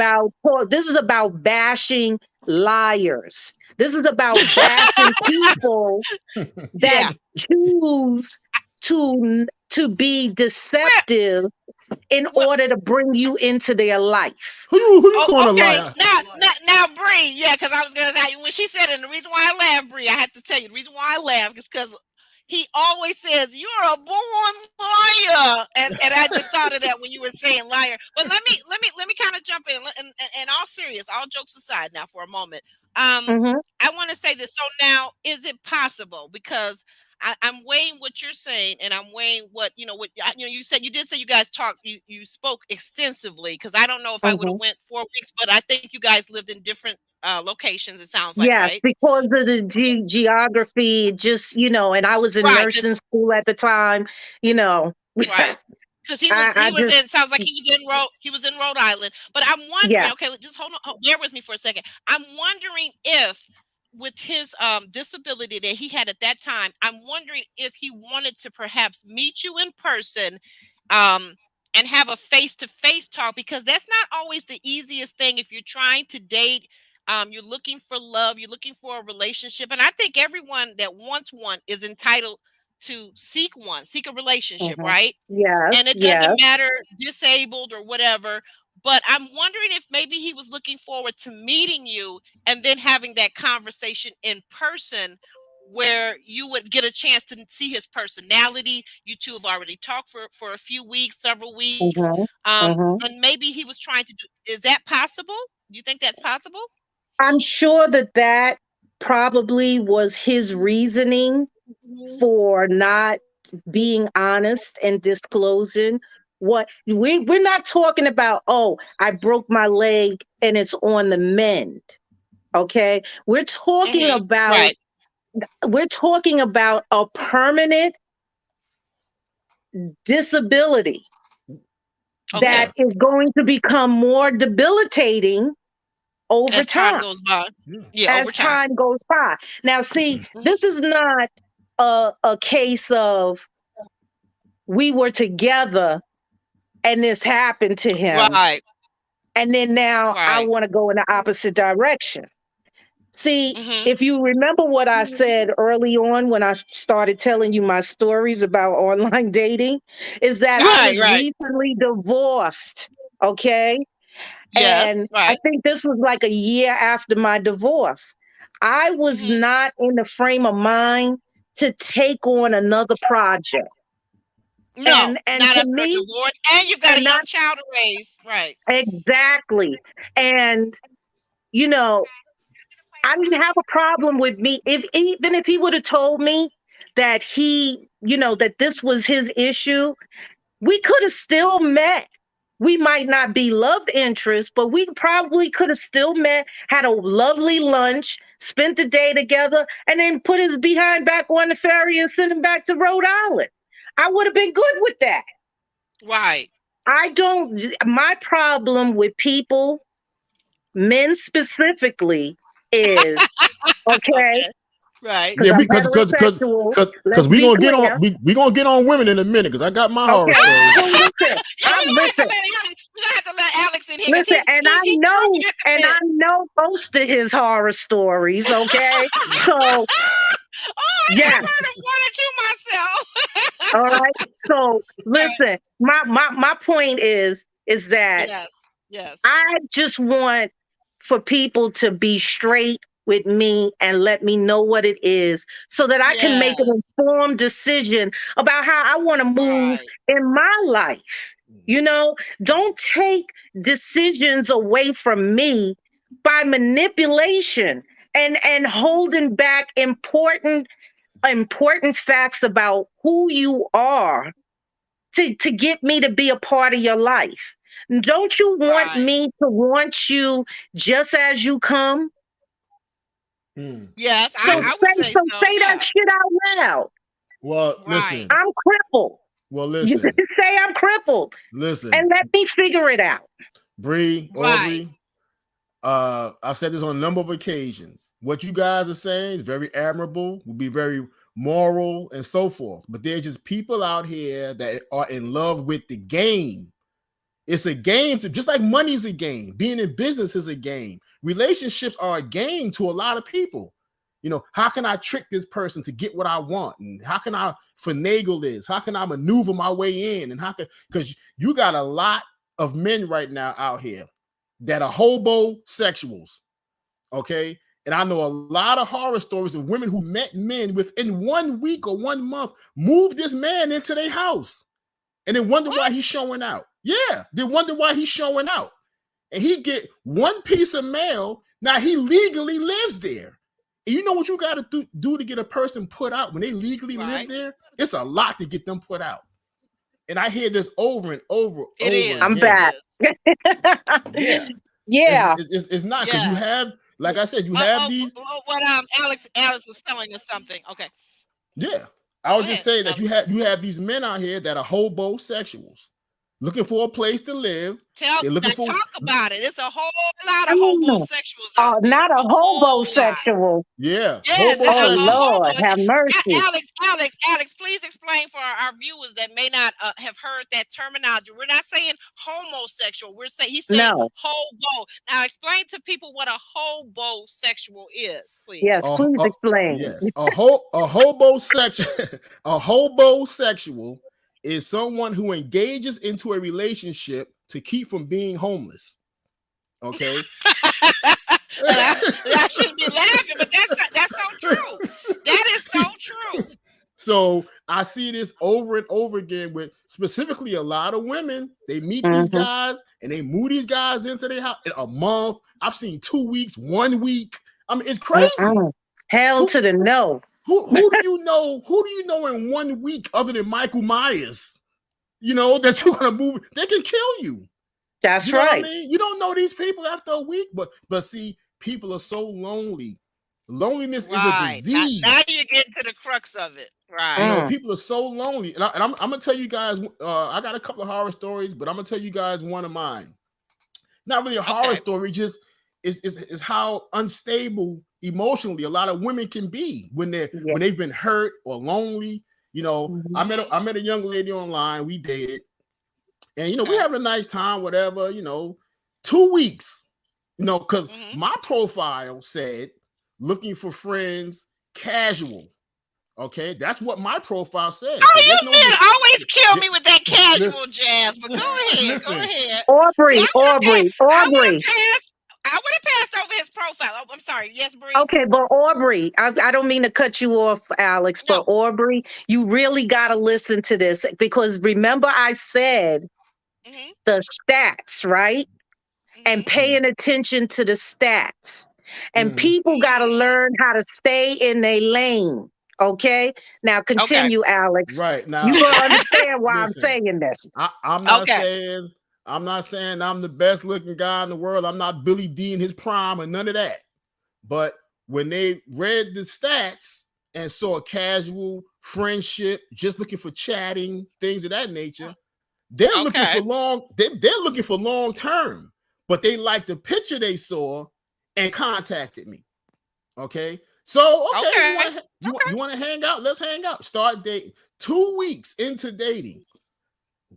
This is about bashing liars. This is about bashing people that Yeah. choose to be Well. deceptive in Well. order to bring you into their life. Who you Oh, calling a okay. liar? Now, Bree. Yeah, because I was gonna say when she said it, and the reason why I laughed, Bree, I have to tell you the reason why I laughed is because he always says you're a born liar, and I just thought of that when you were saying liar. But let me kind of jump in, and all serious, all jokes aside, now for a moment. Mhm, I want to say this. So now, is it possible? Because I'm weighing what you're saying, and I'm weighing what you said. You did say you guys talked. You spoke extensively because I don't know if I would have mhm. went 4 weeks, but I think you guys lived in different locations. It sounds like, Yes, right? because of the geography, just and I was in Right. 'Cause nursing school at the time. You know, right. Because he was I he was just in sounds like he was in Rhode Island. But I'm wondering, okay, yes. just hold on, bear with me for a second. I'm wondering if with his disability that he had at that time, I'm wondering if he wanted to perhaps meet you in person um and have a face-to-face talk, because that's not always the easiest thing if you're trying to date. You're looking for love, you're looking for a relationship, and I think everyone that wants one is entitled to seek a relationship, Mhm. right? And Yes, it doesn't yes. matter disabled or whatever. But I'm wondering if maybe he was looking forward to meeting you and then having that conversation in person, where you would get a chance to see his personality. You two have already talked for a few weeks, several weeks, Hmm. Hmm. and maybe he was trying to do. Is that possible? Do you think that's possible? I'm sure that that probably was his reasoning for not being honest and disclosing what we're not talking about. Oh, I broke my leg and it's on the mend. Okay, Right. we're talking about a permanent disability that Okay. Yeah, is going to become more debilitating over As time time goes by. yeah. Yeah, over as time. time goes by. Now, see, Mhm. this is not a case of we were together and this happened to him, Right. and then now I Right. want to go in the opposite direction. See, Mhm. if you remember what I said early on when I started telling you my stories about online dating, is that I Right. was Right. recently divorced. Okay. Yes. And I Right. think this was like a year after my divorce. I was Mhm. not in the frame of mind to take on another project. No, And not to after a me, divorce, and you've got and a not young child to raise. Right. exactly. And you know, I didn't have a problem with me if even if he would have told me that that this was his issue, we could have still met. We might not be love interests, but we probably could have still met, had a lovely lunch, spent the day together, and then put his behind back on the ferry and sent him back to Rhode Island. I would have been good with that. Right. I don't, my problem with people, men specifically, is okay, Okay. Right. because Yeah, I'm heterosexual. because Let's we be gonna get on clear. we gonna get on women in a minute because I got my horror Okay. stories. So listen, Yeah, I'm listen, we're gonna have to let Alex in here because listen, and he's chomping at the I bit. know most of his horror stories. Okay. So Oh, yeah. I've heard of one or two myself. All right. So Right. listen, my point is that Yes. Yes. I just want for people to be straight with me and let me know what it is so that I can make Yes. an informed decision about how I want to move Right. in my life. You know, don't take decisions away from me by manipulation and holding back important facts about who you are to get me to be a part of your life. Don't you want Right. me to want you just as you come? Hmm. Yes, So Well, I would say so. say that Yeah. shit out loud. well, Right. listen. I'm crippled. Well, You listen. say I'm crippled Listen. and let me figure it out. Bree, Right. Aubrey. I've said this on a number of occasions. What you guys are saying is very admirable, will be very moral and so forth. But there's just people out here that are in love with the game. It's a game to just like money is a game. Being in business is a game. Relationships are a game to a lot of people. You know, how can I trick this person to get what I want? And how can I finagle this? How can I maneuver my way in? And how can because you got a lot of men right now out here that are hobosexuals. Okay. And I know a lot of horror stories of women who met men within 1 week or 1 month, moved this man into their house and then wonder What? why he's showing out. Yeah, they wonder why he's showing out. And he get one piece of mail. Now he legally lives there. And you know what you got to do to get a person put out when they legally live Right. there? It's a lot to get them put out. And I hear this over and It over is. I'm It again. back. is. Yeah, Yeah. it's not because you Yes. have, like I said, you Oh, have oh, these. what Alex was telling us something. Okay. Yeah, I Go would just ahead, say that Alex. you have these men out here that are hobosexuals, looking for a place to live. They're looking for Talk about it. It's a whole lot of Mm. homosexuals out there. Not a A whole lot. homosexual. yeah, Yes, Oh a hobosexuals. Lord, homo. have mercy. Alex, please explain for our viewers that may not have heard that terminology. We're not saying homosexual. He's saying No. hobo. Now, explain to people what a hobosexual is, please. Yes, please explain. Yes, a hobosexual a hobosexual is someone who engages into a relationship to keep from being homeless. Okay. And I shouldn't be laughing, but that's so true. That is so true. So I see this over and over again with specifically a lot of women. They meet these Mhm. guys and they move these guys into their house in a month. I've seen 2 weeks, 1 week. I mean, it's crazy. Mm-mm. Hell Who to the no. who do you know? Who do you know in 1 week other than Michael Myers? You know that you're gonna move. They can kill you. That's You know what I right. mean? You don't know these people after a week, but see, people are so lonely. Loneliness is a Right. Now disease. you're getting to the crux of it. You Right. know, Mm. people are so lonely, and I'm gonna tell you guys. I got a couple of horror stories, but I'm gonna tell you guys one of mine. It's not really a horror Okay. story, just is how unstable emotionally a lot of women can be when Yeah. they've been hurt or lonely. You know, Mhm. I met a young lady online. We dated, and we Okay. having a nice time, whatever. 2 weeks. Because Mm-hmm. my profile said looking for friends, casual. Okay, that's what my profile said. Oh, So there's you no men always kill me with that listen, casual jazz. But go ahead. Go listen. ahead. See, Aubrey, Aubrey, Aubrey. I would have passed over his profile. Oh, I'm sorry. Yes, Bree. Okay, but Aubrey, I don't mean to cut you off, Alex, but No. Aubrey, you really got to listen to this because remember I said Mm-hmm. the stats, right? And Mm-hmm. Mm, paying attention to the stats. And mm. people got to learn how to stay in their lane. Okay. Now Okay. continue, Alex. Right You're now, going to understand why I'm listen. saying this. I'm not Okay. saying I'm the best looking guy in the world. I'm not Billy D in his prime or none of that. But when they read the stats and saw a casual friendship, just looking for chatting, things of that nature, they're looking Okay. for they're looking for long term. But they liked the picture they saw and contacted me. Okay. So okay, Okay. you want to hang out? Let's hang out. Start dating. 2 weeks into dating.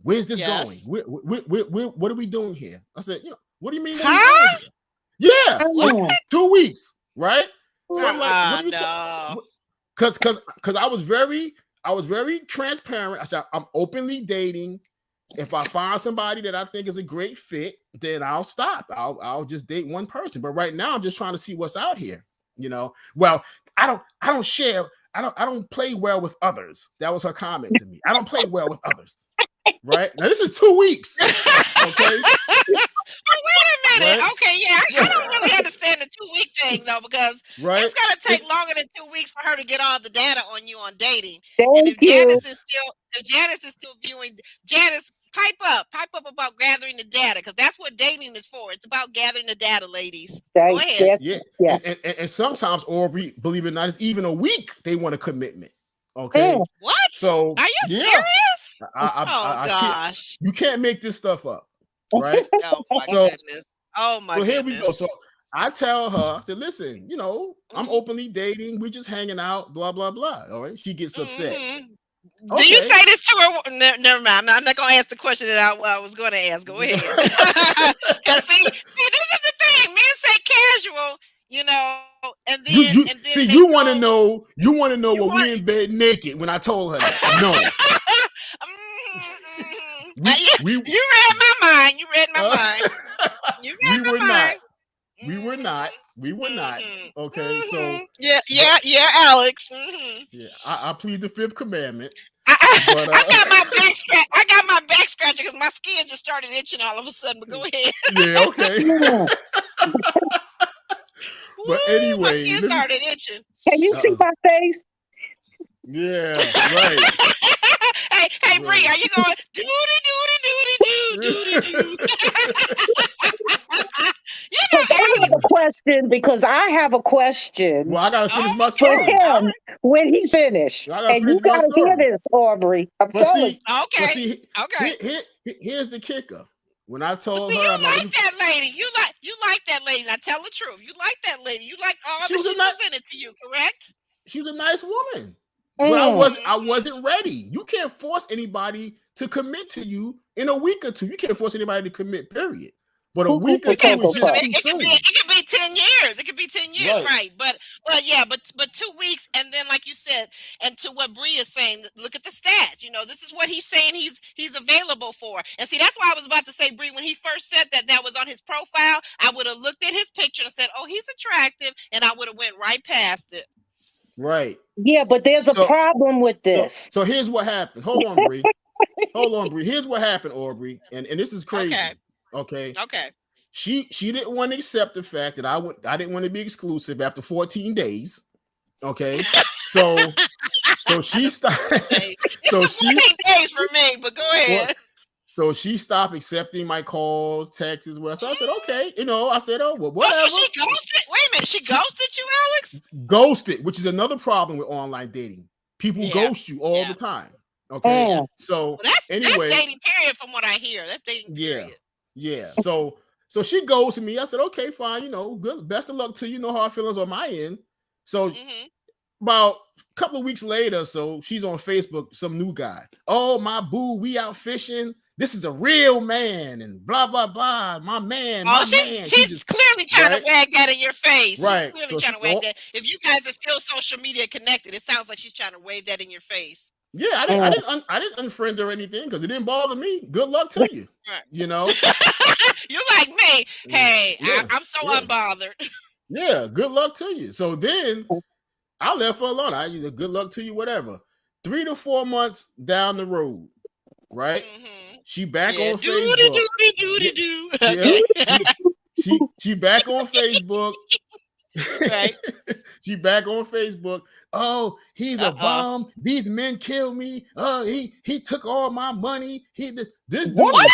Where's this going? Yes. What are we doing here? I said, what do you mean? What are we Huh? doing here? Yeah, What? Mm, 2 weeks, right? So I'm like, what Uh-uh. are you No. talking? Because I was very transparent. I said, I'm openly dating. If I find somebody that I think is a great fit, then I'll stop. I'll just date one person. But right now, I'm just trying to see what's out here. Well, I don't share. I don't play well with others. That was her comment to me. I don't play well with others. Right now, this is 2 weeks. Okay, Oh, wait a right, minute. Okay, yeah, I don't really understand the 2 week thing though, because right. it's gonna It, take longer than 2 weeks for her to get all the data on you on dating. And thank you. If Janice is still viewing, Janice, pipe up about gathering the data, because that's what dating is for. It's about gathering the data, ladies. Go Thank ahead. yes, yeah, yes. and sometimes, or believe it or not, it's even a week they want a commitment. Okay, Mm, What? so Are you yeah, serious? Oh I can't. gosh. You can't make this stuff up, right? Oh my So goodness. Oh my so here we go. goodness. So I tell her, I said, listen, I'm Hmm. openly dating. We're just hanging out, blah blah blah. All right, she gets upset. Hmm. Do you Okay. say this to her? Never mind. I'm not going to ask the question that I was going to ask. Go ahead. Because this is the thing. Men say casual, and You then you and then see they you want to go. know You were want. we in bed naked when I told her that? No. Uh, we you, we you read my mind. You read my uh, mind. You read we were my not. mind. We were not. We were not. Mhm. Okay. So Mhm. Yeah, but yeah, yeah, Alex. Mhm. yeah, I plead the fifth commandment. I, I, But I got my back scratch. I got my back scratching because my skin just started itching all of a sudden. But go ahead. yeah, okay. mm. But Woo! My anyway, skin let me started itching. Can you see uh-uh. my face? Yeah, right. Hey, Bree, Right. are you going doody? You But know, I have Alex. a question because I have a question Well, I gotta finish my for Okay, story. all him when he finished. I gotta And you finish my got to hear story. this, Aubrey. I'm But telling see, right. but Okay, see, okay. here's the kicker. When I But told see, her you I'm not like looking, that lady. You like that lady. Now tell the truth. You like that lady. You like all she that was a she nice, presented to you, correct? nice woman. you. But I Mm, was I Hmm. wasn't ready. You can't force anybody to commit to you in a week or two. You can't force anybody to commit, period. But a cuckoo week or for You can't two is Cocoa force them. just Puff. too It could be soon. it could be 10 years. It could be 10 years, Right. right? But yeah, but 2 weeks, and then like you said, and to what Bree is saying, look at the stats. This is what he's saying he's available for. And see, that's why I was about to say, Bree, when he first said that was on his profile, I would have looked at his picture and said, oh, he's attractive, and I would have went right past it. Right. Yeah, but there's a So problem with so this. so here's what happened. Hold on, Bree. Hold on, Bree. Here's what happened, Aubrey, and this is Okay. crazy. Okay. Okay. She didn't want to accept the fact that I didn't want to be exclusive after 14 days. Okay. So she The stopped 14 days. It's so the she 14 days for me, but go well, ahead. so she stopped accepting my calls, texts, well. So I said, okay, I said, oh well, Oh, so whatever. she ghosted? Wait a minute, she She ghosted you, Alex? ghosted, which is another problem with online dating. People Yeah. ghost you all Yeah. the time. Okay. Yeah. Mm, So Well, that's anyway, dating period from what I hear. That's dating yeah. period. Yeah. So she goes to me. I said, okay, fine, good. Best of luck to you. Know how it feels on my end. So Mm-hmm. about a couple of weeks later, so she's on Facebook, some new guy. Oh, my boo, we out fishing. This is a real man, and blah, blah, blah. My man, Oh, my man. She she's just clearly trying to right, wag that in your face. She's right. clearly So trying she to wag that. If you guys are still social media connected, it sounds like she's trying to wave that in your face. yeah, mm. I didn't unfriend her or anything because it didn't bother me. Good luck to you. Right. You know? You're like me. Hey, Yeah, I'm so yeah, unbothered. yeah. Good luck to you. So then I left her alone. I either good luck to you, whatever. 3 to 4 months down the road, right? Mm-hmm. She back Yeah. on Doody Facebook. doody Yeah, doody do. yeah. Okay. She back on Facebook. Right. She back on Facebook. Oh, he's a Uh-uh. bum. These men killed me. Oh, he took all my money. This dude What? was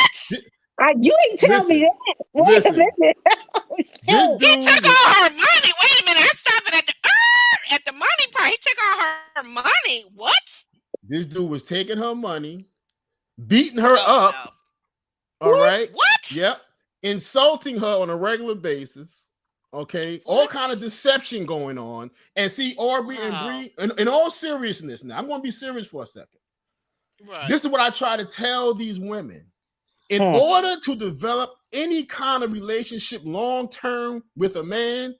What? You ain't tell me listen, that. Wait a listen. minute. This Yo, He took dude was all her money. Wait a minute. I'm stopping at the money part. He took all her money. What? taking her money, beating her Oh up. no. All right. What? Yep. Insulting her on a regular basis. Okay. All What? kind of deception going on. And see, Aubrey and Wow. Bree, in all seriousness, now I'm going to be serious for a second. Right. This is what I try to tell these women. In Hmm. order to develop any kind of relationship long term with a man,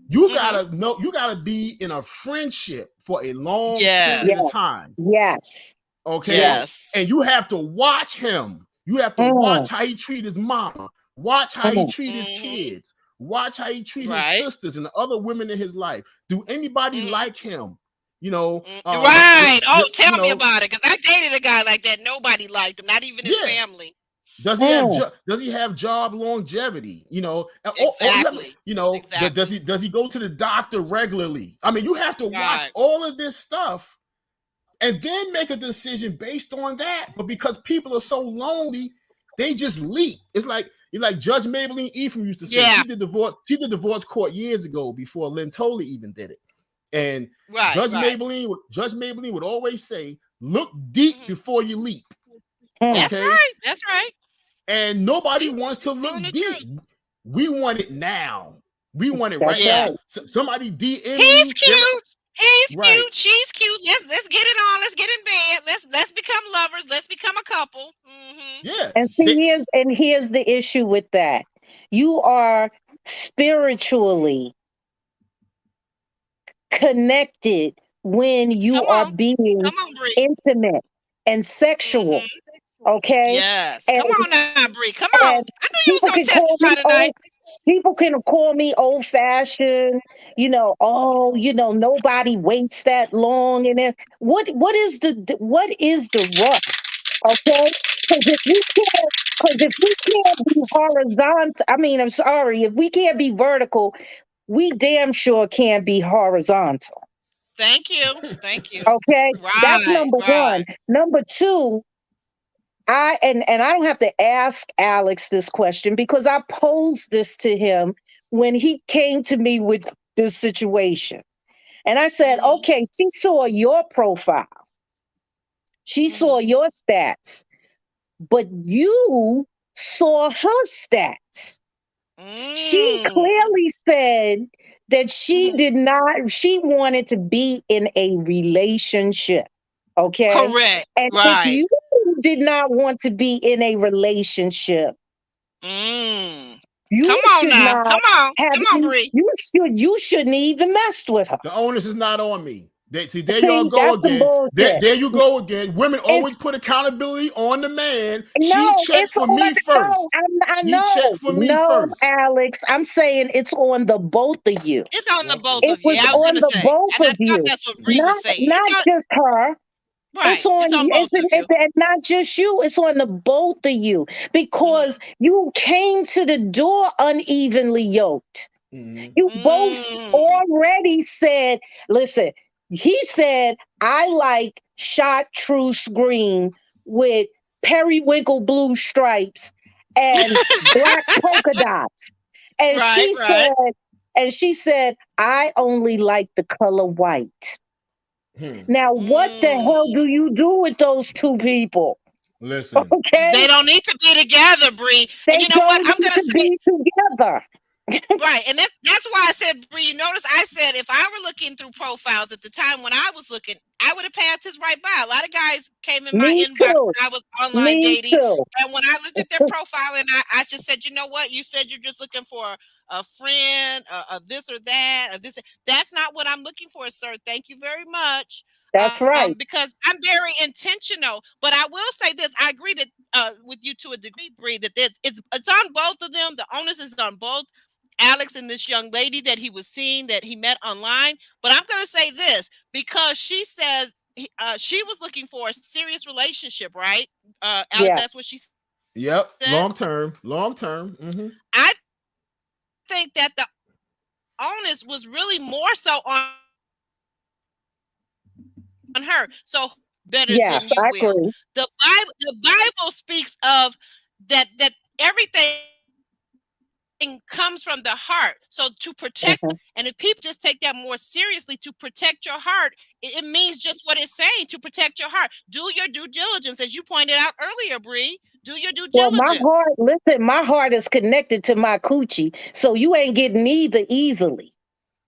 you gotta know, you gotta be in a friendship for a long Yeah. period Yeah. of time. Yes. Okay. Yes. And you have to watch him. You have to Mm, watch how he treat his mama, watch how he mm. treat his Mm-hmm. kids, watch how he treat his Right. sisters and the other women in his life. Do anybody Mm-hmm. like him? You know, Right. Oh, you tell me know, about it. Because I dated a guy like that. Nobody liked him, not even his yeah. family. Does Mm. he have job longevity? You know, or you have to, Exactly. does he go to the doctor regularly? I mean, you have to watch Right. all of this stuff and then make a decision based on that. But because people are so lonely, they just leap. It's like Judge Maybelline Ephraim used to say. Yeah. She did divorce court years ago before Lynn Tolley even did it. And Right. Judge Right. Maybelline would always say, "Look deep Mhm. before you leap." Mm. That's Okay. right. That's right. And nobody She wants to was telling look the deep. truth. We want it now. We want it That's right now. Yeah. right. Somebody DM He's me. cute. He's Right. cute. She's cute. Let's get it on. Let's get in bed. Let's become lovers. Let's become a couple. Mm-hmm. Yeah. And see, here's the issue with that. You are spiritually connected when you Come are on. being Come on, Bree. intimate and sexual. Mm-hmm. Okay, Yes. and Come on now, Bree. Come on. and I knew you was people gonna can call me testify tonight. people can call me old fashioned. Oh, nobody waits that long. And then what is the rush? Okay, because if we can't be horizontal, I mean, I'm sorry, if we can't be vertical, we damn sure can't be horizontal. Thank you. Thank you. Okay, that's Right. number one. Right. Number two, and I don't have to ask Alex this question because I posed this to him when he came to me with this situation. And I said, Mm-hmm. okay, she saw your profile. She saw Mm-hmm. your stats, but you saw her stats. She Mm. clearly said that Mm-hmm. she wanted to be in a relationship. Okay. Correct. And if Right. you did not want to be in a relationship, Mm. you Come on should now. not Come on. have Come on, Bree. you shouldn't even mess with her. The onus is not on me. See, there y'all See, go that's some again. bullshit. There you go again. Women always It's put accountability on the man. She no, checked it's for on. me No, first. I She checked know. for me No, first. Alex, I'm saying it's on the both of you. It's on the Okay. both It of you. was Yeah, I was on gonna the say, both and I of thought you, that's what Bree was saying. It's not on just her. It's right. It's on on both of you. it's not just you. It's on the both of you Mhm. because you came to the door unevenly yoked. Mhm. You both Mm. already said, listen, he said, I like chartreuse green with periwinkle blue stripes and black polka dots. And Right, she right. said, I only like the color white. Hmm. Now, what the hell Mm. do you do with those two people? Listen. Okay? They don't need to be together, Bree. And They you know what? don't I'm need gonna to say be together. right, and that's why I said, Bree. You notice I said if I were looking through profiles at the time when I was looking, I would have passed his right by. A lot of guys came in my Me inbox too. when I was online Me dating, too. and when I looked at their profile, and I just said, you know what? You said you're just looking for a friend, this or that, or this. That's not what I'm looking for, sir. Thank you very much. That's right. Because I'm very intentional. But I will say this: I agree that with you to a degree, Bree, that it's on both of them. The onus is on both Alex and this young lady that he was seeing that he met online. But I'm going to say this because she says she was looking for a serious relationship, right? Alex, Yeah. that's what she said. Yep. Long term. Long term. Mm-hmm. I think that the onus was really more so on her. So better than you will. Yes, I agree. The Bible speaks of that everything comes from the heart. So to protect, and if people just take Mhm. that more seriously, to protect your heart, it means just what it's saying to protect your heart. Do your due diligence, as you pointed out earlier, Bree. Do your due Well, diligence. my heart is connected to my coochie, so you ain't getting either easily.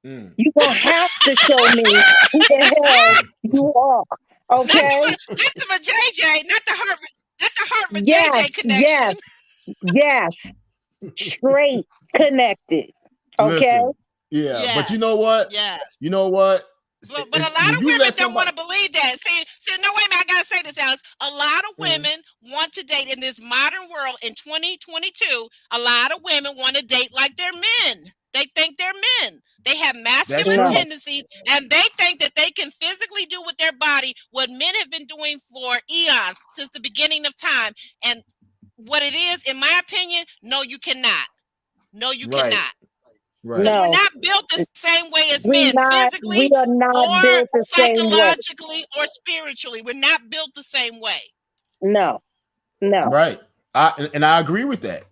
Mm. You gonna have to show me who the hell you are. Okay? Not the JJ, not the Harvard Yes, JJ connection. yes, yes. Straight connected. Okay? Listen. Yeah, but you Yes, know what? yes. You know what? But a lot When of you women let don't want somebody. to believe that. See, no, wait a minute. I gotta say this, Alex. A lot of Mm, women want to date in this modern world in 2022. A lot of women want to date like they're men. They think they're men. They have that's masculine No, true. tendencies, and they think that they can physically do with their body what men have been doing for eons since the beginning of time. And what it is, in my opinion, no, you cannot. No, you Right. cannot because Right. we're no. not built the same way as men We physically are not or built the same way. psychologically or spiritually. We're not built the same way. No, no. Right. And I agree with that.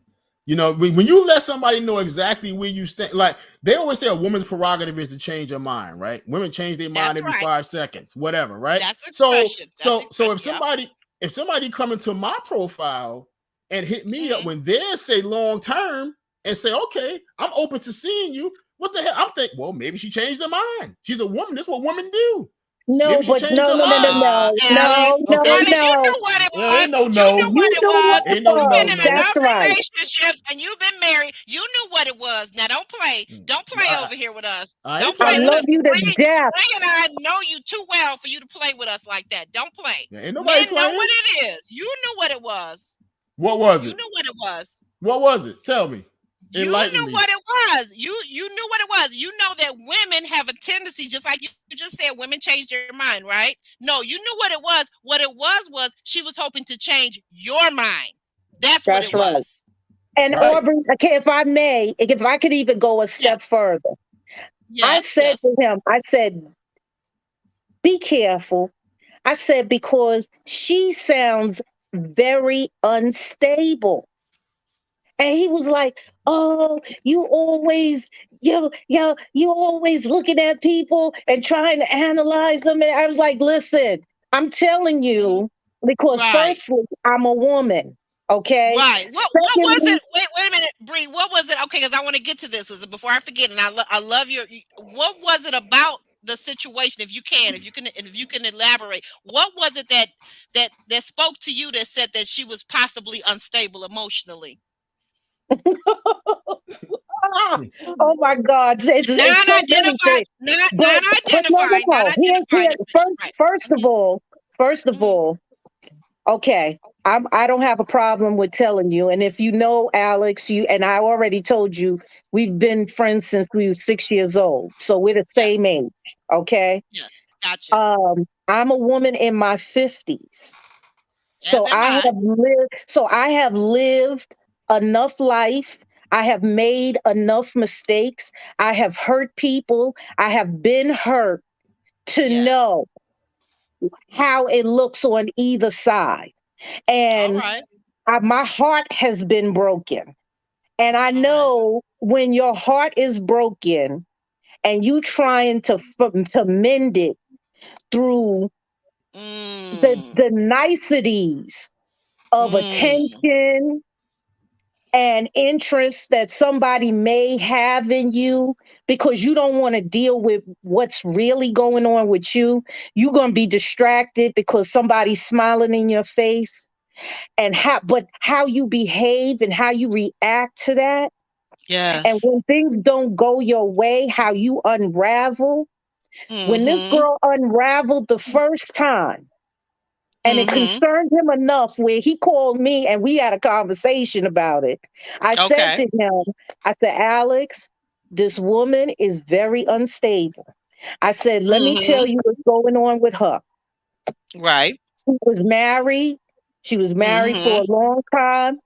You know, when you let somebody know exactly where you stand, like they always say a woman's prerogative is to change her mind, right? Women change their mind That's every right. 5 seconds, whatever, right? That's So expression. That's so so expression. if Yep. somebody come into my profile and hit me up Hmm. when they say long term and say, okay, I'm open to seeing you. What the hell? I'm thinking, well, maybe she changed her mind. She's a woman. This is what women do. No, Maybe she but changed no, her no, no, no, mind. no, Alex, no, no, Okay. Alex, you no. knew what it Ain't was. no You knew no. what You it know what was. it Ain't no You've no been was. in no. That's enough right. relationships and you've been married. You knew what it was. Now don't play. Mm. Don't play I, over here with us. I ain't Don't I play with playing. love us. you to death. Bree and I know you too well for you to play with us like that. Don't play. Yeah, ain't nobody Men know playing. what it is. You knew what it was. What was You it? knew what it was. What was it? Tell me. You Enlighten knew me. what it was. You knew what it was. You know that women have a tendency, just like you just said, women change their mind, right? No, you knew what it was. What it was she was hoping to change your mind. That's what it That's right. was. And Right. Aubrey, okay, if I may, if I could even go a Yeah. step further, I Yes. said Yes. to him, I said, be careful. I said, because she sounds very unstable. And he was like, "Oh, you always looking at people and trying to analyze them." And I was like, "Listen, I'm telling Mhm. you, because Right. firstly, I'm a woman. Okay. Right. What was Secondly, it? Wait a minute, Bree. What was it? Okay, because I want to get to this 'cause before I forget. And I love your. What was it about the situation? If you can elaborate, what was it that spoke to you that said that she was possibly unstable emotionally? Oh my God, it's so many Non-identified, things. not But no, no, non-identified, no. non-identified individual. Right. Mhm. First of Mhm. all, okay. I don't have a problem with telling you. And if you know Alex, you and I already told you we've been friends since we were 6 years old. So we're the Yeah. same age. Okay. Yeah. Gotcha. I'm a woman in my 50s. As am I. So I have lived enough life. I have made enough mistakes. I have hurt people. I have been hurt to Yes. know how it looks on either side. All And right. my heart has been broken. And I All right. know when your heart is broken and you trying to mend it through Mm. the niceties of Mm. attention and interest that somebody may have in you because you don't want to deal with what's really going on with you. You're going to be distracted because somebody's smiling in your face, and how you behave and how you react to that. And Yes. when things don't go your way, how you unravel. When this Mhm. girl unraveled the first time, and it Mhm. concerned him enough where he called me and we had a conversation about it. I said Okay. to him, I said, Alex, this woman is very unstable. I said, let me tell Mhm. you what's going on with her. Right. She was married. She was married for Mhm. a long time.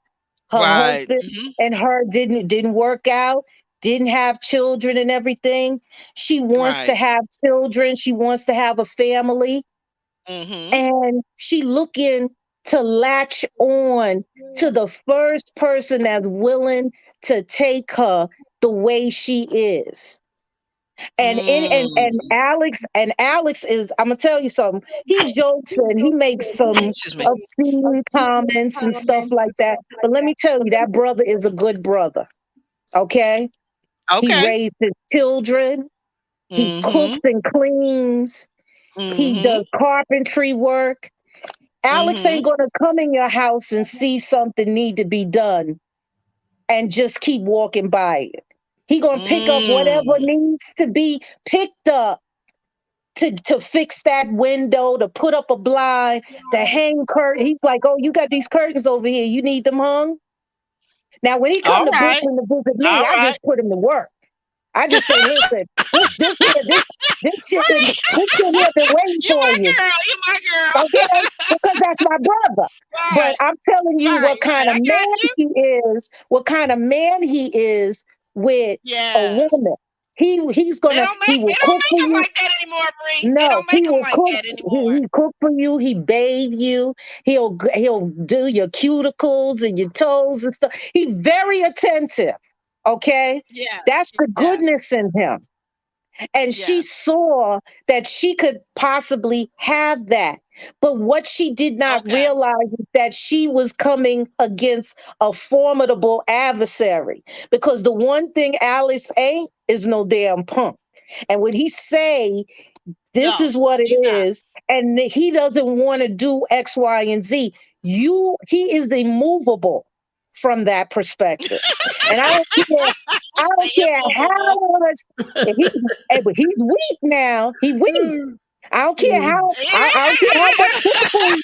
Her Right. husband Mhm. and her didn't work out, didn't have children and everything. She wants to Right. have children. She wants to have a family, Mhm. and she looking to latch on to the first person that's willing to take her the way she is. And Mm. Alex is, I'm gonna tell you something. He jokes and he makes some Excuse me. obscene comments and stuff like that. But let me tell you, that brother is a good brother. Okay. He Okay. raised his children. He cooks Mhm. and cleans. He Mhm. does carpentry work. Alex Mhm. ain't gonna come in your house and see something need to be done and just keep walking by it. He gonna pick up whatever Mm. needs to be picked up to fix that window, to put up a blind, to hang curtain. He's like, oh, you got these curtains over here. You need them hung. Now, when he come All to right. Brooklyn to visit me, All I right. just put him to work. I just say, listen, this shit here been waiting You for my you. girl. You my Okay? girl. Because that's my brother. But Right. I'm telling you Right. what Right. kind of I got man you. what kind of man he is with a Yes. woman. He They will don't cook make for them you. like that anymore, Bree. They No, don't he make them will like cook. that anymore. He cook for you. He bathe you. He'll do your cuticles and your toes and stuff. He's very attentive. Okay, Yes. that's the Yes. goodness in him. And she Yes. saw that she could possibly have that. But what she did not Okay. realize is that she was coming against a formidable adversary. Because the one thing Alice ain't is no damn punk. And when he say this No, is what it he's not. is, and he doesn't want to do X, Y, and Z, he is immovable from that perspective. And I don't care. I Say don't care immovable. how much he, but he's weak now. He weak. I don't care I don't care how much food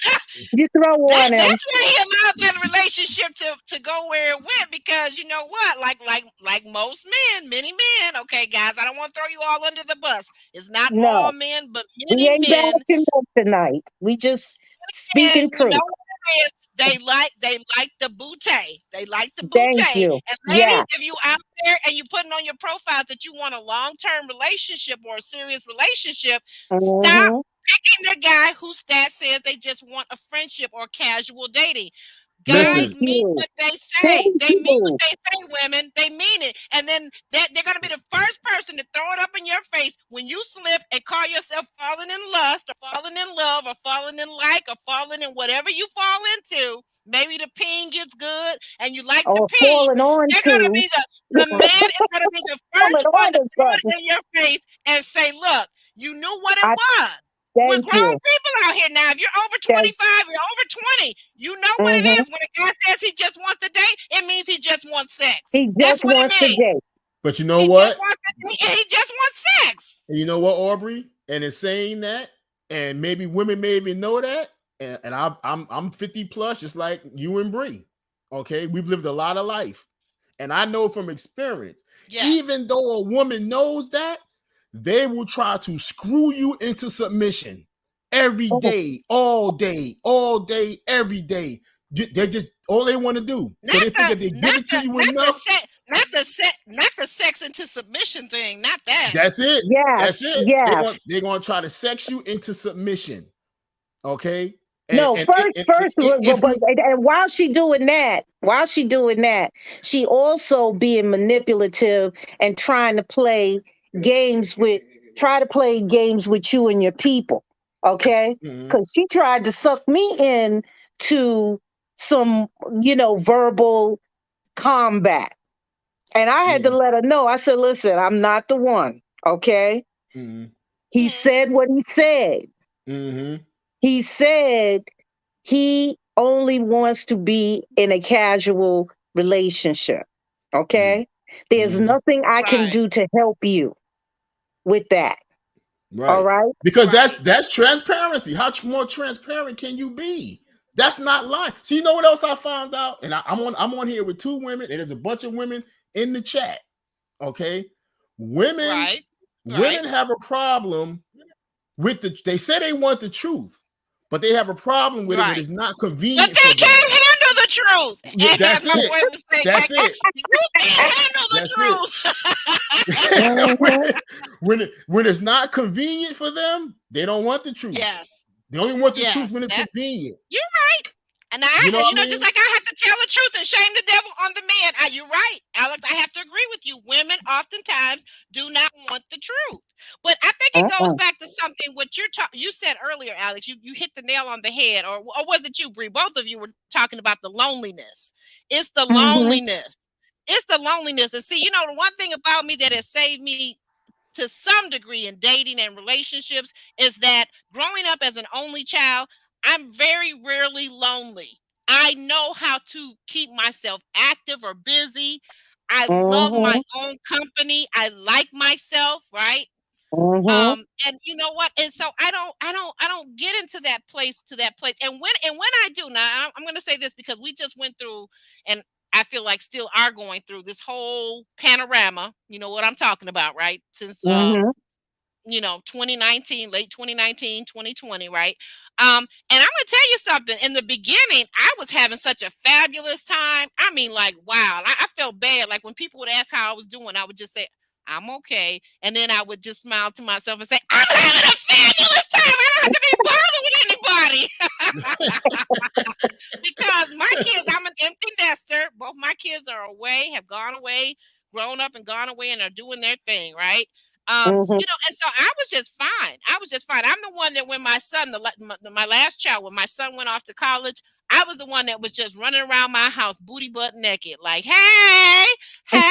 you throw on him. That's why he allowed that relationship to go where it went, because you know what, like most men, many men, okay guys, I don't want to throw you all under the bus. It's not all No, men, but we many ain't men. bashing them tonight. We just speaking And you know truth. what it is? They like the booty. They like the Thank booty. you. And ladies, if Yes. you out there and you putting on your profiles that you want a long-term relationship or a serious relationship, stop Hmm. picking the guy whose stat says they just want a friendship or casual dating. Thank Guys Listen, mean you. what they say. Thank They mean what you. they say, women. They mean it. And then they're gonna be the first person to throw it up in your face when you slip and call yourself falling in lust or falling in love or falling in like or falling in whatever you fall into. Maybe the peen gets good and you like the Or peen. falling on They're gonna to, be the man is gonna be the falling first one on to to throw something. it in your face and say, look, you knew what it I was. We're thank grown you. people out here now. If you're over That 25, you're over 20, you know what it hmm is. When a guy says he just wants to date, it means he just wants sex. he That's just what it wants to means. date. But you know what? He just wants sex. And you know what, Aubrey? And in saying that, and maybe women may even know that, and I'm 50 plus, just like you and Bree. Okay, we've lived a lot of life, and I know from experience, Yes. even though a woman knows that, they will try to screw you into submission every day, all day, every day. They just all they want to do. So they figure they give it to you enough. Not the sex into submission thing. Not that. That's it. Yes. That's it. Yes. They're gonna try to sex you into submission. Okay. And while she doing that, she also being manipulative and trying to play games with you and your people. Okay, because she tried to suck me in to some, verbal combat. And I had to let her know. I said, listen, I'm not the one. Okay. He said what he said. He said he only wants to be in a casual relationship. Okay. There's nothing I can do to help you with that. Right. All right. Because that's transparency. How more transparent can you be? That's not lying. So you know what else I found out? And I'm on here with two women, and there's a bunch of women in the chat. Okay. Women have a problem with they say they want the truth, but they have a problem with it when it's not convenient. But they can't handle the truth. Yeah, that's it. That's it. You can't handle the truth. when it's not convenient for them, they don't want the truth. Yes. They only want the truth when it's convenient. You're right. And just like I have to tell the truth and shame the devil on the man. You're right, Alex. I have to agree with you. Women oftentimes do not want the truth. But I think it goes back to something what you said earlier, Alex. You hit the nail on the head, or was it you, Bree? Both of you were talking about the loneliness. It's the loneliness. It's the loneliness. And see, the one thing about me that has saved me to some degree in dating and relationships is that growing up as an only child, I'm very rarely lonely. I know how to keep myself active or busy. I love my own company. I like myself, right? And you know what? And so I don't get into that place. And when I do, now I'm going to say this because we just went through, and I feel like still are going through this whole panorama. You know what I'm talking about, right? Since 2019, late 2019, 2020, right? And I'm gonna tell you something. In the beginning, I was having such a fabulous time. I mean, like, wow, I felt bad. Like when people would ask how I was doing, I would just say, I'm okay. And then I would just smile to myself and say, I'm having a fabulous time. I don't have to be bothered with anybody. Because my kids, I'm an empty nester. Both my kids are away, have gone away, grown up and gone away, and are doing their thing, right? And so I was just fine. I'm the one that when my son, my last child, when my son went off to college, I was the one that was just running around my house, booty butt naked, like, hey, he's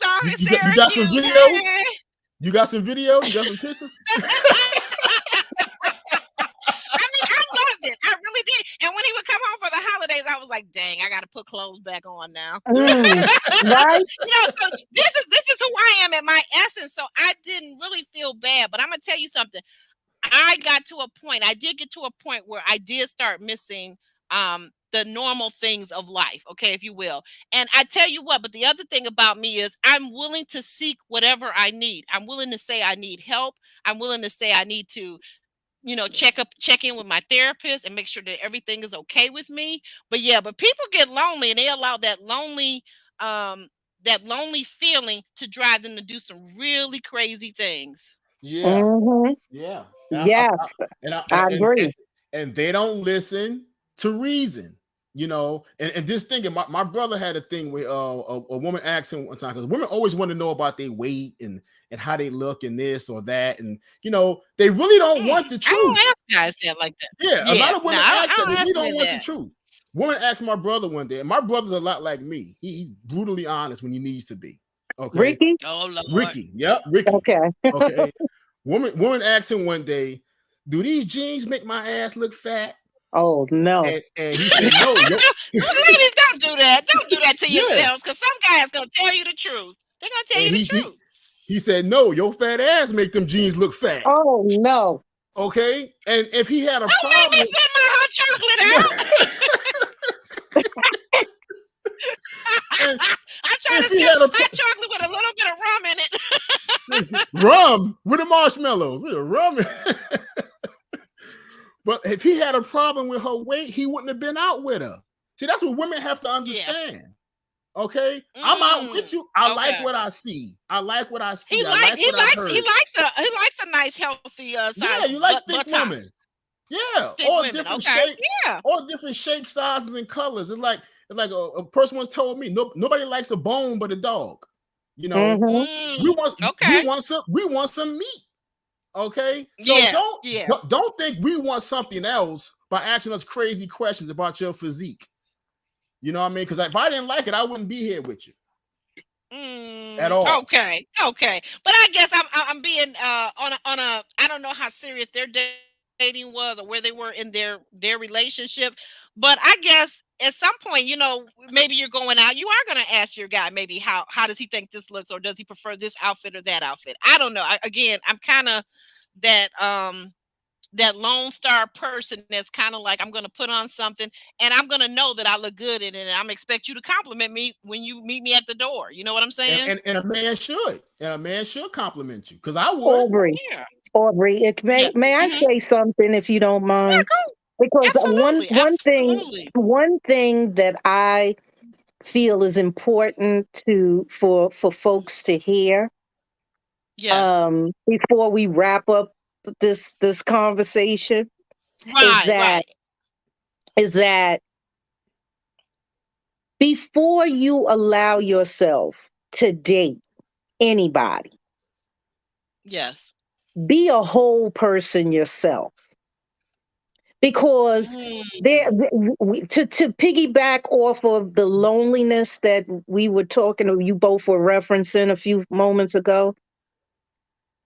on his Syracuse. You got some video? Hey. You got some video? You got some pictures? I loved it. I really did. And when he would come home for the holidays, I was like, dang, I got to put clothes back on now. Right? So this is who I am at my essence. So I didn't really feel bad. But I'm going to tell you something. I did get to a point where I did start missing the normal things of life, okay, if you will. And I tell you what, but the other thing about me is I'm willing to seek whatever I need. I'm willing to say I need help. I'm willing to say I need to check in with my therapist and make sure that everything is okay with me. But people get lonely and they allow that lonely feeling to drive them to do some really crazy things. Yeah. Yes. I agree. And they don't listen to reason, and this thing, my brother had a thing where a woman asked him one time, because women always want to know about their weight and how they look and this or that. And, they really don't want the truth. I don't ask guys that like that. Yeah, a lot of women ask that. They really don't want the truth. Woman asked my brother one day, and my brother's a lot like me. He's brutally honest when he needs to be. Okay. Ricky? Oh, Lord. Ricky. Yep, Ricky. Okay. Woman asked him one day, do these jeans make my ass look fat? Oh, no. And he said, no. Ladies, don't do that. Don't do that to Yeah. yourselves, because some guys gonna tell you the truth. They're gonna tell And you the truth. he said, no, your fat ass make them jeans look fat. Oh no. Okay. And if he had a Don't make me problem, spit my hot chocolate out. and I'm trying if to he sip had a hot chocolate with a little bit of rum in it. rum with the marshmallows, with the rum. But if he had a problem with her weight, he wouldn't have been out with her. See, that's what women have to understand. Okay, I'm out with you. I like what I see. I like what I see. He likes a nice healthy size. Yeah, you like thick women. Yeah, thick all women. different Okay. shape, all different shapes, sizes, and colors. It's like a person once told me, nobody likes a bone but a dog. You know, we want some meat. Okay, so don't think we want something else by asking us crazy questions about your physique. You know what I mean? Because if I didn't like it, I wouldn't be here with you at all. Okay, but I guess I'm being on a I don't know how serious their dating was or where they were in their relationship, but I guess at some point, you know, maybe you're going out, you are going to ask your guy maybe how does he think this looks, or does he prefer this outfit or that outfit? I don't know. I'm kind of that lone star person that's kind of like, I'm going to put on something and I'm going to know that I look good in it, and I'm expect you to compliment me when you meet me at the door. You know what I'm saying? And a man should compliment you, because I would. Aubrey, may I say something if you don't mind? Yeah, because absolutely, one thing that I feel is important for folks to hear, before we wrap up this conversation, is that before you allow yourself to date anybody, be a whole person yourself. Because to piggyback off of the loneliness that we were talking, or you both were referencing a few moments ago,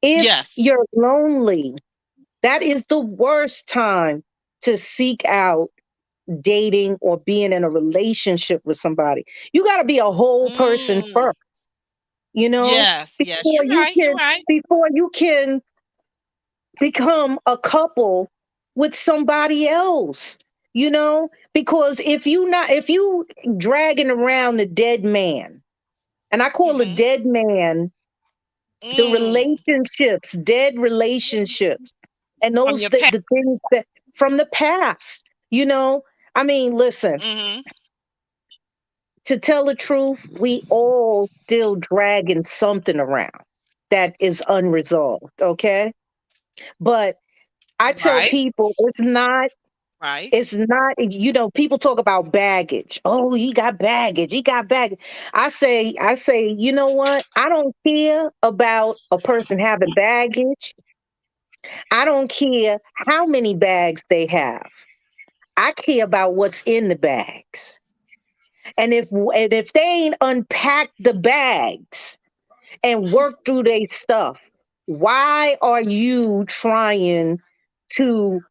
if you're lonely, that is the worst time to seek out dating or being in a relationship with somebody. You got to be a whole person first, you know? You're right. Before you can become a couple with somebody else, you know? Because if you dragging around the dead man, and I call a dead man the dead relationships, and those the things that from the past, you know? I mean, listen, to tell the truth, we all still dragging something around that is unresolved, okay? But I tell people it's not, you know, people talk about baggage. Oh, he got baggage. I say, you know what? I don't care about a person having baggage. I don't care how many bags they have. I care about what's in the bags. And if they ain't unpacked the bags and work through their stuff, why are you trying to,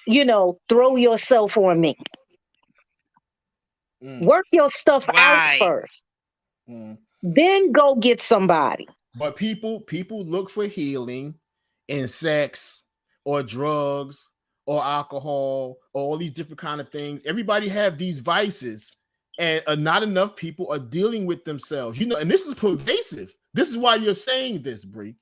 you know, throw yourself on me? Work your stuff out first. Then go get somebody. But people look for healing in sex or drugs or alcohol, or all these different kind of things. Everybody have these vices, and not enough people are dealing with themselves. You know, and this is pervasive. This is why you're saying this, Bree.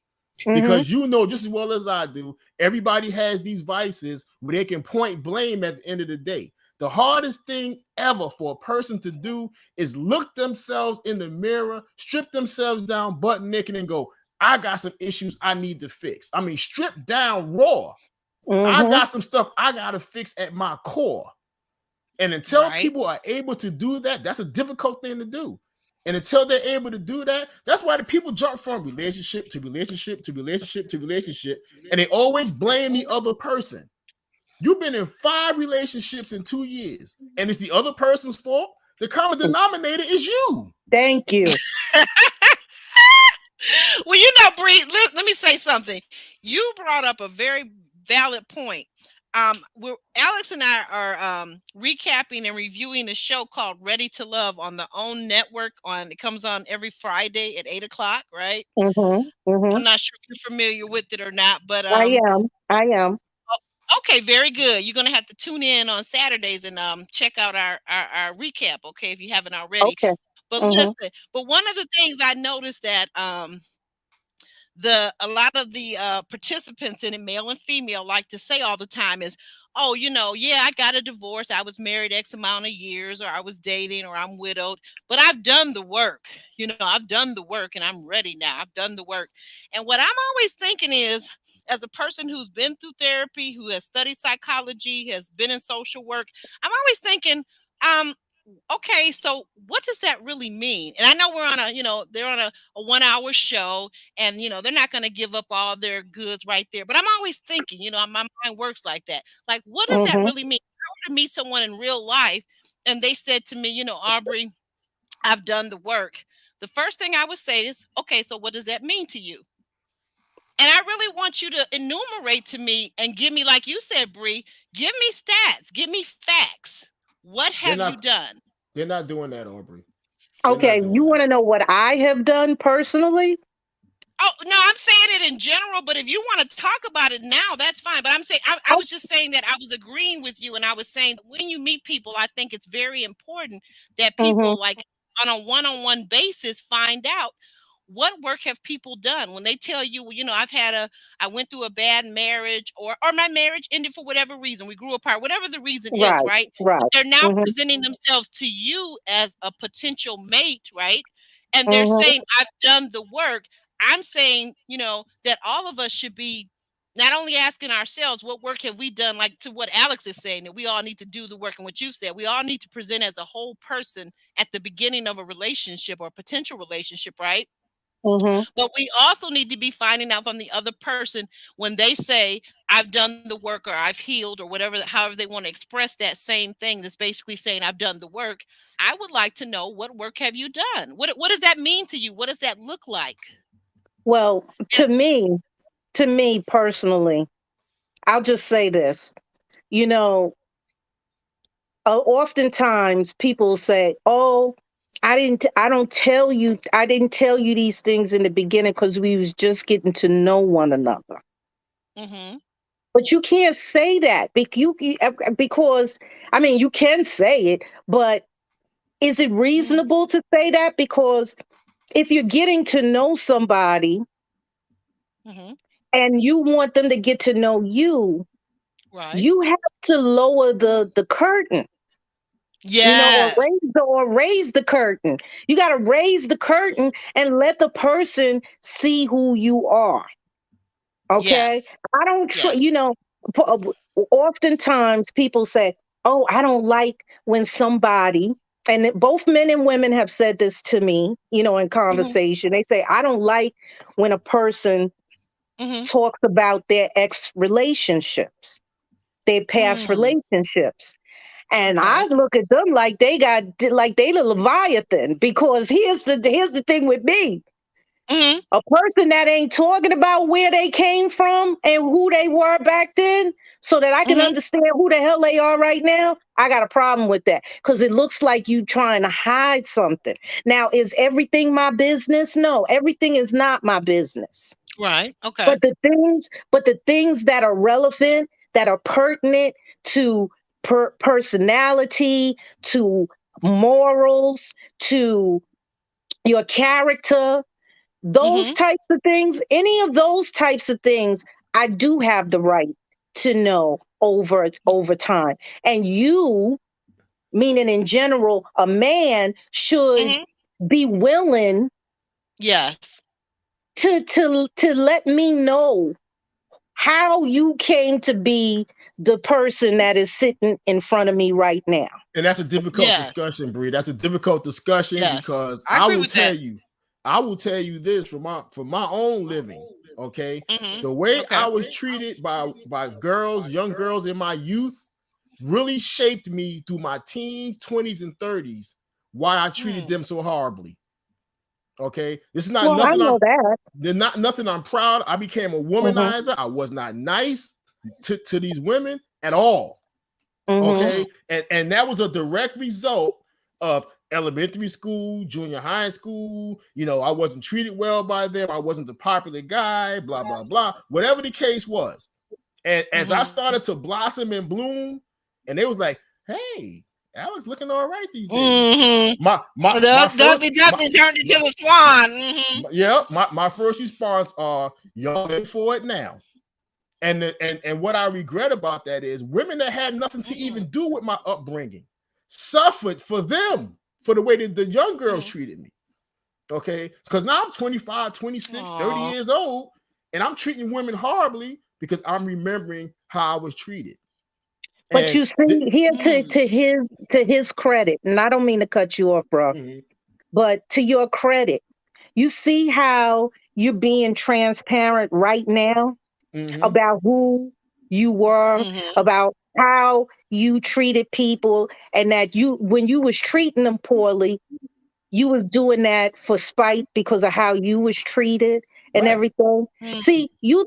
Because you know just as well as I do, everybody has these vices where they can point blame at the end of the day. The hardest thing ever for a person to do is look themselves in the mirror, strip themselves down butt naked, and go, I got some issues I need to fix. I mean, strip down raw. I got some stuff I got to fix at my core. And until people are able to do that, that's a difficult thing to do. And until they're able to do that, that's why the people jump from relationship to relationship to relationship to relationship, and they always blame the other person. You've been in 5 relationships in 2 years, and it's the other person's fault. The common denominator is you. Thank you. Well, you know, Bree, let me say something. You brought up a very valid point. we're Alex and I are recapping and reviewing a show called Ready to Love on the OWN network. It comes on every Friday at 8 o'clock, right? Mhm. Mhm. I'm not sure if you're familiar with it or not, but I am. I am. okay, very good. You're gonna have to tune in on Saturdays and check out our recap, okay, if you haven't already. Okay. But Mhm. listen, but one of the things I noticed that the a lot of the participants in it, male and female, like to say all the time is, oh, yeah, I got a divorce, I was married X amount of years, or I was dating, or I'm widowed, but I've done the work. I've done the work and I'm ready now. I've done the work. And what I'm always thinking is, as a person who's been through therapy, who has studied psychology, has been in social work, I'm always thinking, um okay, so what does that really mean? And I know they're on a 1 hour show, and they're not going to give up all their goods right there. But I'm always thinking, my mind works like that. Like, what does that Mhm. really mean? If I were to meet someone in real life and they said to me, Aubrey, I've done the work. The first thing I would say is, okay, so what does that mean to you? And I really want you to enumerate to me and give me, like you said, Bree, give me stats, give me facts. What They're have you not. done? They're not doing that, Aubrey. They're Okay, not you doing want that. to know what I have done personally? Oh, no, I'm saying it in general, but if you want to talk about it now, that's fine. But I'm saying, I Oh, was just saying that I was agreeing with you, and I was saying that when you meet people, I think it's very important that mhm. people, like, on a one-on-one basis, find out what work have people done. When they tell you, well, I went through a bad marriage, or my marriage ended for whatever reason, we grew apart, whatever the reason is, Right. right? But Right. they're now Mhm. presenting themselves to you as a potential mate, right? And they're Mhm. saying, I've done the work. I'm saying, that all of us should be not only asking ourselves, what work have we done, like to what Alex is saying, that we all need to do the work, and what you said, we all need to present as a whole person at the beginning of a relationship or a potential relationship, right? Mhm. But we also need to be finding out from the other person when they say, I've done the work, or I've healed, or whatever, however they want to express that same thing, that's basically saying, I've done the work. I would like to know, what work have you done? What does that mean to you? What does that look like? Well, And to me personally, I'll just say this. You know, oftentimes people say, "Oh, I didn't tell you these things in the beginning because we was just getting to know one another." mhm, But you can't say that because I mean, you can say it, but is it mhm, reasonable to say that? Because if you're getting to know somebody mhm. and you want them to get to know you, Right. you have to lower the curtain, or Yes. raise the curtain. You got to raise the curtain and let the person see who you are. Okay, Yes. I don't Yes. p- uh, oftentimes people say, "Oh, I don't like when somebody," and both men and women have said this to me, in Mhm, conversation. They say, "I don't like when a person mhm. talks about their ex relationships, their past Mm, relationships." And I okay. look at them like they the Leviathan, because here's the thing with me. Mhm, A person that ain't talking about where they came from and who they were back then, so that I can mhm. understand who the hell they are right now, I got a problem with that, because it looks like you trying to hide something. Now, is everything my business? No, everything is not my business. Right. Okay. But the things that are relevant, that are pertinent to personality, to morals, to your character, those Mhm. types of things, any of those types of things, I do have the right to know Y over time. And you, meaning in general, a man should mhm. be willing Yes. to let me know how you came to be the person that is sitting in front of me right now. And that's a difficult Yes. discussion, Bree. That's a difficult discussion Yes. because I agree with that. I will tell you this for my own living. Okay, Mhm. the way Okay. I was treated by girls, young girls in my youth, really shaped me through my teens, 20s, and 30s. Why I treated Mm. them so horribly. Okay, this is not Well, I nothing. know that. They're not nothing I'm proud. I became a Hmm. womanizer. I was not nice to these women. at all. Mm-hmm. Okay, and that was a direct result of elementary school, junior high school. You know, I wasn't treated well by them. I wasn't the popular guy. Blah blah blah. Whatever the case was, and as I started to blossom and bloom, and they was like, "Hey, Alex looking all right these days." My The first ugly duckling turned into the swan. yeah, my first response are, "Y'all in for it now." And what I regret about that is women that had nothing to even do with my upbringing suffered for them, for the way that the young girls treated me. Okay, because now I'm 25, 26, 30 years old, and I'm treating women horribly because I'm remembering how I was treated. But And you see, here to his credit, and I don't mean to cut you off, bro, but to your credit, you see how you're being transparent right now about who you were, about how you treated people, and that you, when you was treating them poorly, you was doing that for spite because of how you was treated and right. everything. See, you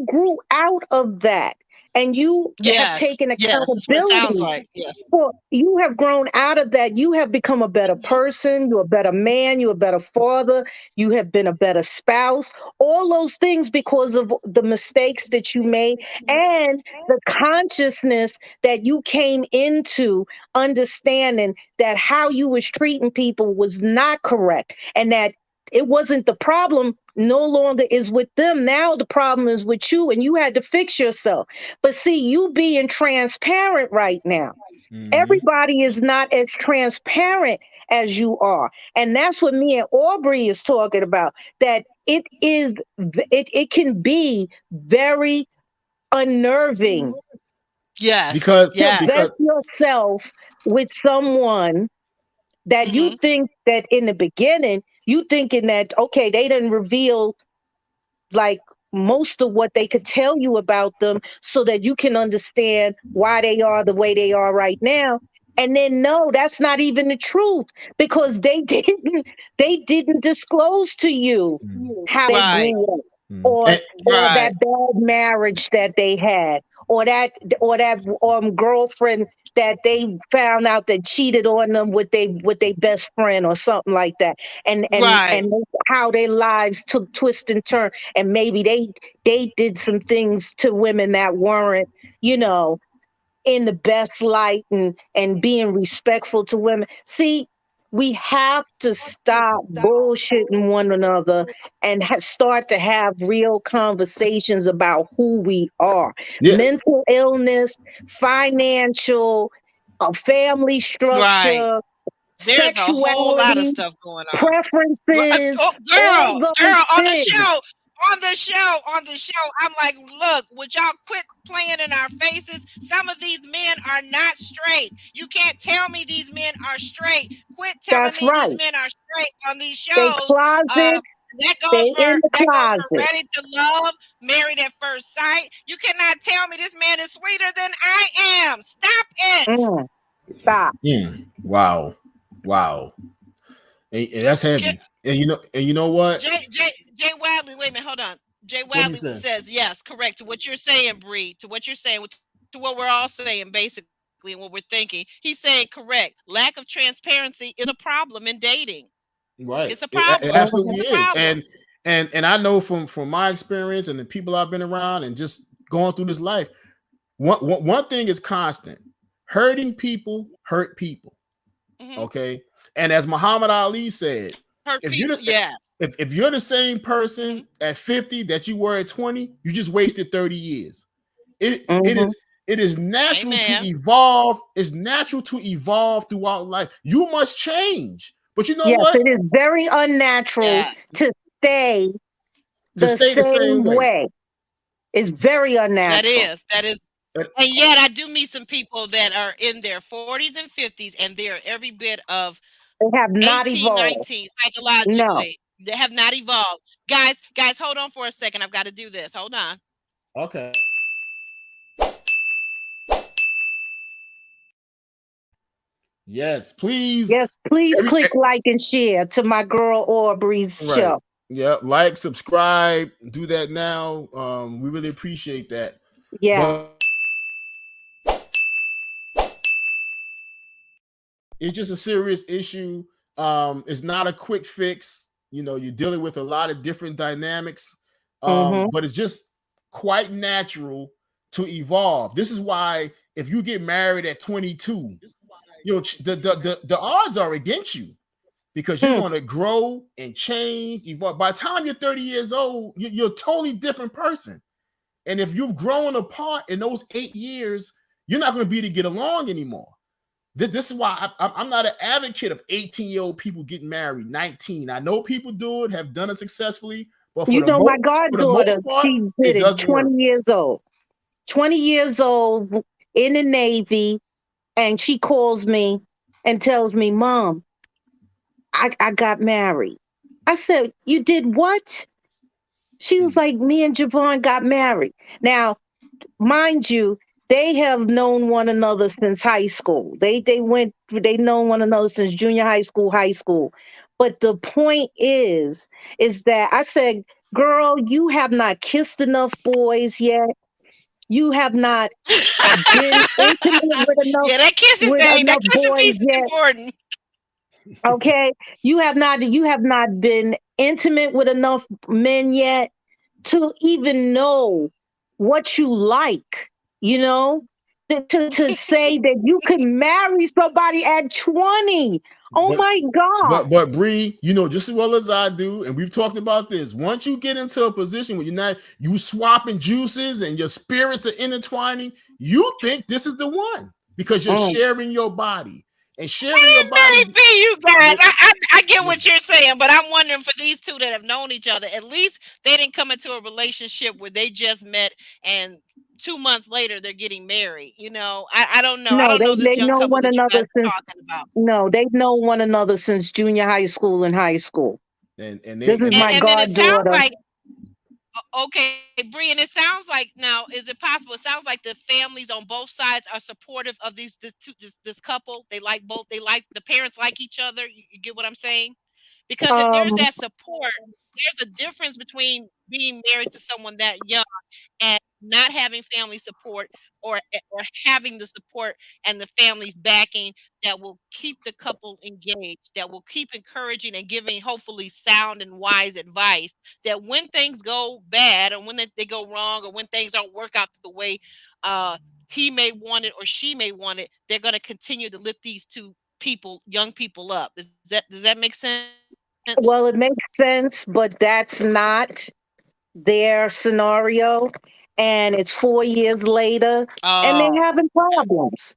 grew out of that, and you have taken Yes, that's what it sounds accountability. like. Yes. Well, you have grown out of that. You have become a better person. You're a better man. You're a better father. You have been a better spouse. All those things because of the mistakes that you made and the consciousness that you came into understanding that how you was treating people was not correct, and that it wasn't the problem no longer is with them. Now the problem is with you, and you had to fix yourself. But see, you being transparent right now, everybody is not as transparent as you are. And that's what me and Aubrey is talking about. That it can be very unnerving Yes. Because to Yes. vet because yourself with someone that you think that in the beginning, you thinking that, okay, they didn't reveal like most of what they could tell you about them so that you can understand why they are the way they are right now. And then no, that's not even the truth, because they didn't disclose to you how they Right. grew up, mm, or and, Right. that bad marriage that they had, or that girlfriend that they found out that cheated on them with their best friend or something like that, Right. and how their lives took twist and turn, and maybe they did some things to women that weren't, you know, in the best light, and being respectful to women. See, we have to stop bullshitting one another and start to have real conversations about who we are. yeah, Mental illness, financial, family Right. structure, There's a whole lot of sexuality, stuff going on. preferences, Oh, all those girl, things. on the show, I'm like, look, would y'all quit playing in our faces? Some of these men are not straight. You can't tell me these men are straight. Quit telling That's me these right. men are straight on these They shows. closet, That they goes in the for closet. Ready to Love, Married at First Sight. You cannot tell me this man is sweeter than I am. Stop it. Mm, stop. wow, wow, and that's Ki- heavy. And you know what? Jay Wadley, wait a minute, hold on. Jay What do you Wadley say? says yes, correct to what you're saying, Bree, to what you're saying, to what we're all saying, basically, and what we're thinking. He's saying correct. Lack of transparency is a problem in dating. Right. It's a It problem. Mhm. absolutely It's a is. problem. And I know from my experience and the people I've been around and just going through this life, one thing is constant. Hurting people hurt people. Hmm. Okay. And as Muhammad Ali said, Hurt if you're people. the, Yes. if you're the same Hmm. person at 50 that you were at 20, you just wasted 30 years. It it Mhm. is it is natural to Amen. evolve. It's natural to evolve throughout life. You must change. But you know Yes, what? it is very unnatural Yes. to stay To the stay the same same way. way. It's very That unnatural. is. That is. And- And yet, I do meet some people that are in their 40s and 50s, and they're every bit of They have not 18, evolved. 19 No. psychologically. They have not evolved. Guys, hold on for a second. I've got to do this. Hold on. okay. Yes, please. Yes, please Every click like and share to my girl Aubrey's right. show. Yeah, like, subscribe, do that now. We really appreciate that. Yeah. It's just a serious issue. It's not a quick fix. You know, you're dealing with a lot of different dynamics, Mm-hmm. but it's just quite natural to evolve. This is why if you get married at 22, you know the odds are against you because you're Hmm. going to grow and change, evolve. By the time you're 30 years old, you're a totally different person. And if you've grown apart in those 8 years, you're not going to be able to get along anymore. This is why I'm not an advocate of 18-year-old people getting married, 19. I know people do it, have done it successfully, but You know, my for the most goddaughter, part, she it did it doesn't work. 20 years old. 20 years old in the Navy, and she calls me and tells me, Mom, I got married. I said, You did what? She was like, Me and Javon got married. Now, mind you, they have known one another since high school. They known one another since junior high school, high school. But the point is that I said, girl, you have not kissed enough boys yet. You have not been intimate Yeah, that with enough kissing boys piece is yet. important. Okay. You have not been intimate with enough men yet to even know what you like, you know, to say that you can marry somebody at 20. Oh But my God. but Bree, you know just as well as I do, and we've talked about this. Once you get into a position where you swapping juices and your spirits are intertwining, you think this is the one because you're Mm. sharing your body and sharing your It may body. be you guys. You, I get you, what you're saying, but I'm wondering for these two that have known each other, at least they didn't come into a relationship where they just met and 2 months later they're getting married. I don't know. I No, don't know this they young know couple one that you guys another are since talking about. no, they've known one another since junior high school and high school. and This they is and my And then it sounds goddaughter. like okay, Bree, and it sounds like now, is it possible? It sounds like the families on both sides are supportive of this couple. They like both. They like the parents like each other. You get what I'm saying? Because if there's Um, that support, there's a difference between being married to someone that young and not having family support or having the support and the family's backing that will keep the couple engaged, that will keep encouraging and giving hopefully sound and wise advice that when things go bad or when they go wrong or when things don't work out the way uh he may want it or she may want it, they're going to continue to lift these two people, young people up. Does that make sense? well, it makes sense, but that's not their scenario. And it's 4 years later, and Oh, they're having problems.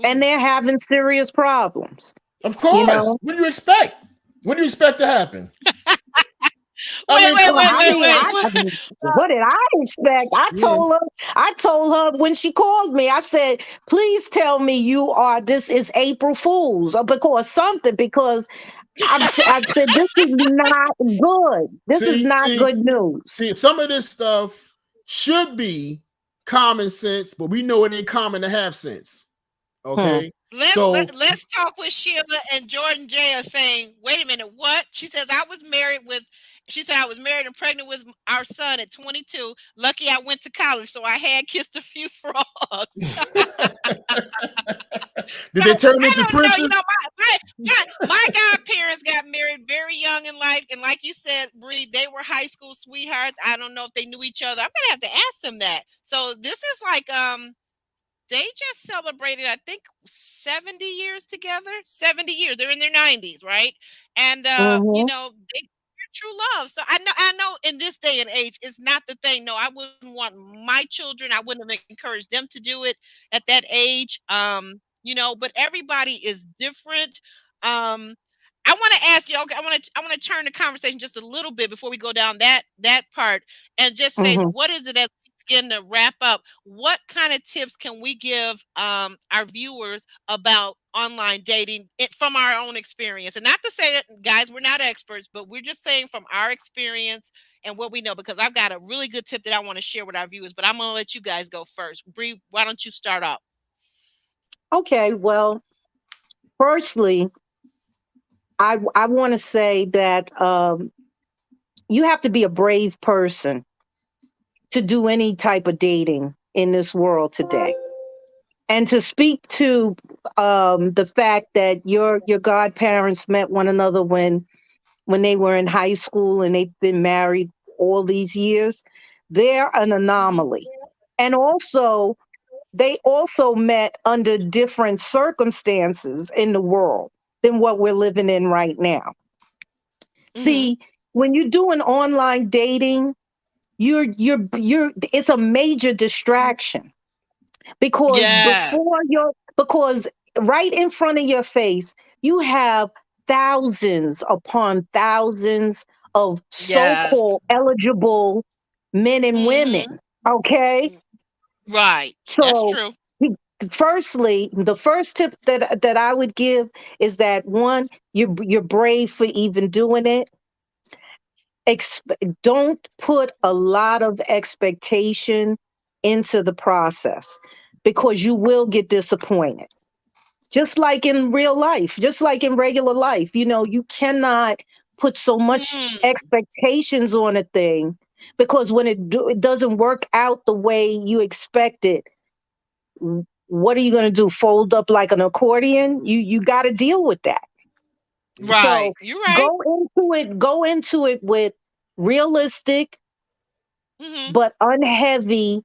And ooh. they're having serious problems, of you course, know? what do you expect? What do you expect to happen? I Wait, mean, wait, come Well, wait, I on. wait, mean, wait. What? what did I expect? Yeah. I told her when she called me, I said, please tell me this is April Fool's or because I said, this is not good. This is See, not see, good news. see. Some of this stuff should be common sense, but we know it ain't common to have sense. Hmm. Okay, Let's so let, let's talk with Sheila and Jordan J are saying, wait a minute, what? She said I was married and pregnant with our son at 22. Lucky I went to college, so I had kissed a few frogs. did So they turn I into don't know. princes? My godparents got married very young in life, and like you said, Bree, they were high school sweethearts. I don't know if they knew each other. I'm gonna have to ask them that. So this is like they just celebrated, I think, 70 years together. 70 years. They're in their 90s, right? And Hmm. they're true love. So I know in this day and age, it's not the thing. No, I wouldn't want my children, I wouldn't have encouraged them to do it at that age. But everybody is different. Um, I want to ask you, okay, I want to turn the conversation just a little bit before we go down that part and just say, Hmm. what is it as we begin to wrap up? What kind of tips can we give our viewers about online dating from our own experience? And not to say that, guys, we're not experts, but we're just saying from our experience and what we know, because I've got a really good tip that I want to share with our viewers, but I'm going to let you guys go first. Bree, why don't you start off? Okay, well, firstly, I want to say that you have to be a brave person to do any type of dating in this world today. And to speak to the fact that your godparents met one another when they were in high school and they've been married all these years, they're an Mhm. anomaly. And also, they also met under different circumstances in the world than what we're living in right now. Mhm. See, when you do an online dating, you're it's a major distraction because Yes. because right in front of your face you have thousands upon thousands of Yes. so-called eligible men and Mhm. women, okay? Right. That's So true. firstly, the first tip that I would give is that one, you're brave for even doing it. Don't put a lot of expectation into the process because you will get disappointed. Just like in real life, just like in regular life, you cannot put so much Mm. expectations on a thing because when it doesn't work out the way you expect it, what are you going to do? Fold up like an accordion? You got to deal with that. Right. So You're right. go into it with realistic Mhm. but unheavy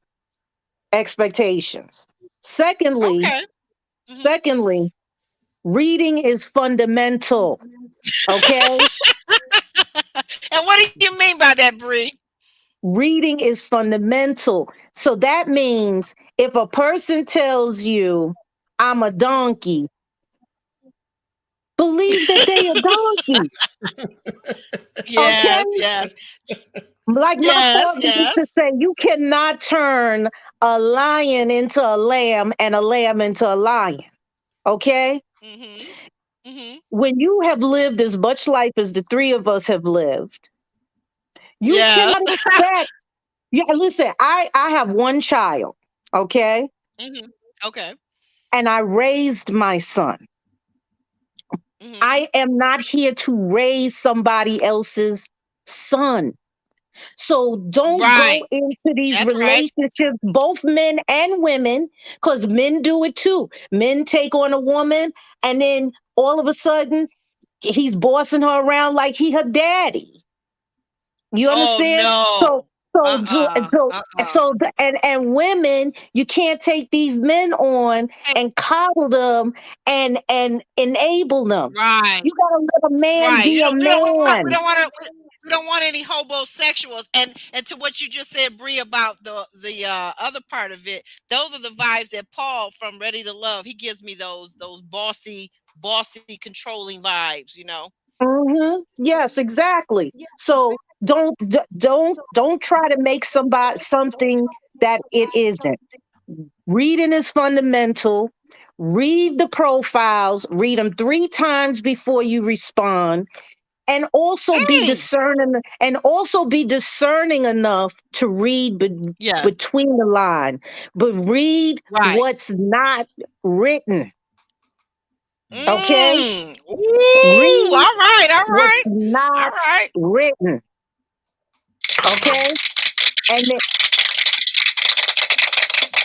expectations. Secondly, Okay. Mhm. secondly, reading is fundamental. Okay? And what do you mean by that, Bree? Reading is fundamental. So that means if a person tells you, I'm a donkey, believe that they a donkey. Yes, Okay? yes. Like my Yes, father used to yes. say, you cannot turn a lion into a lamb and a lamb into a lion. Okay? Mhm. Mhm. When you have lived as much life as the three of us have lived, you Yes. cannot expect. Yeah, listen, I have one child, okay? Mhm. Okay. And I raised my son. Mhm. I am not here to raise somebody else's son. So don't go Right. into these That's right. relationships, both men and women, because men do it too. Men take on a woman, and then all of a sudden, he's bossing her around like he her daddy. You Oh, understand? So no. so so Uh-uh. so Uh-uh. so the, and women, you can't take these men on Hey, and coddle them and enable them. right. You gotta let a man Right. be You a don't we don't want we man. don't wanna we don't want any hobosexuals. And to what you just said, Bree, about the other part of it, those are the vibes that Paul from Ready to Love, he gives me those bossy, controlling vibes. Yes, exactly. So don't try to make somebody something that it isn't. Reading is fundamental. Read the profiles, read them 3 times before you respond, and Mm. also be discerning enough to read Yes. between the line, but read Right. what's not written. Okay? Mm. Ooh, Read all right, all what's right. All not right. written. Okay?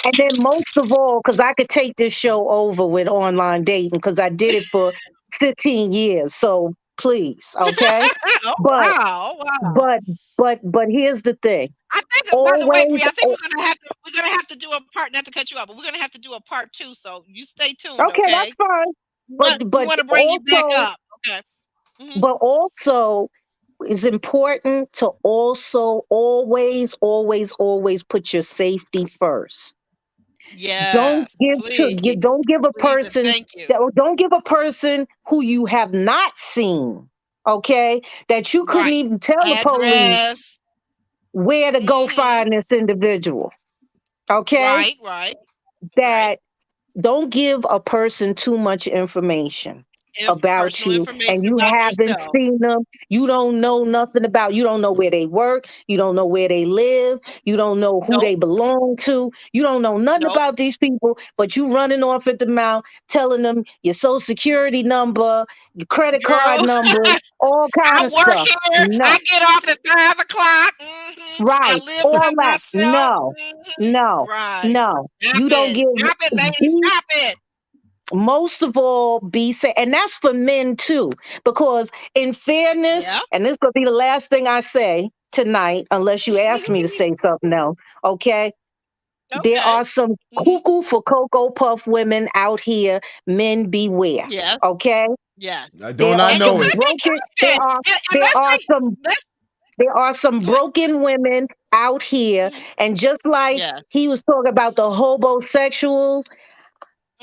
And then most of all, because I could take this show over with online dating because I did it for 15 years. So please, okay? Oh, But wow. Oh, wow. but but here's the thing. I think, by the way, Always Bree, I think we're gonna have to do a part. Not to cut you off, but we're gonna have to do a part two. So you stay tuned, okay, that's okay? fine. We But want we but want to bring you back also up. Okay. Hmm. but also it's important to also always put your safety first. Don't Yes, give to please, you don't give a please, and person thank you. that don't give a person who you have not seen, okay, that you couldn't Right. even tell the police Address. where to go Hmm. find this individual, okay? Right. Right. Right. That don't give a person too much information. about personal you information and you about haven't yourself. seen them. You don't know nothing about, you don't know where they work. You don't know where they live. You don't know who Nope. they belong to. You don't know nothing Nope. about these people, but you running off at the mouth, telling them your social security number, your credit card Girl, number, all I kind of work stuff. here. No. I get off at 5 o'clock. I Right. live by All that. myself. No. No. Right. No. Stop You don't it. give Stop it, lady. be Stop it. most of all be safe, and that's for men too, because in fairness, Yeah. and this is going to be the last thing I say tonight unless you ask me to say something else, okay? There Okay. are some Hmm. cuckoo for cocoa puff women out here. Men beware, Yes. okay? Yes. Don't I And you know Some it? could be broken catfish. And there let's are be some let's there are some go ahead. broken women out here, Mhm. and just like Yes. he was talking about the homosexuals,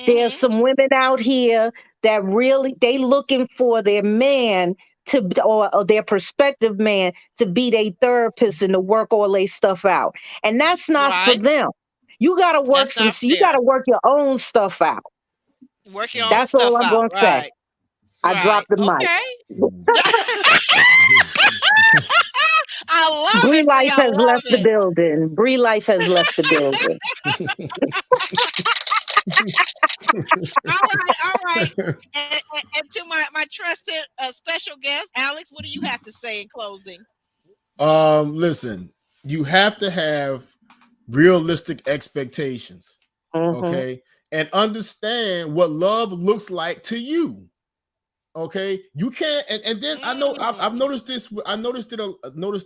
there's Hmm. some women out here that really they looking for their man to, or their prospective man to be their therapist and to work all their stuff out. And that's not for Right. them. You gotta work That's not you fair. gotta work your own stuff out. Work your own Mm, That's all stuff I'm out. gonna say. Right. I Right. dropped the mic. Okay. mm. I love Bree it, Bree. Life I has love left the it. building. Bree Life has left the building. All right. All right. And to my trusted special guest, Alex, what do you have to say in closing? Listen, you have to have realistic expectations, Hmm. okay, and understand what love looks like to you. Okay, you can't, and then I know I've Mm. noticed this. I noticed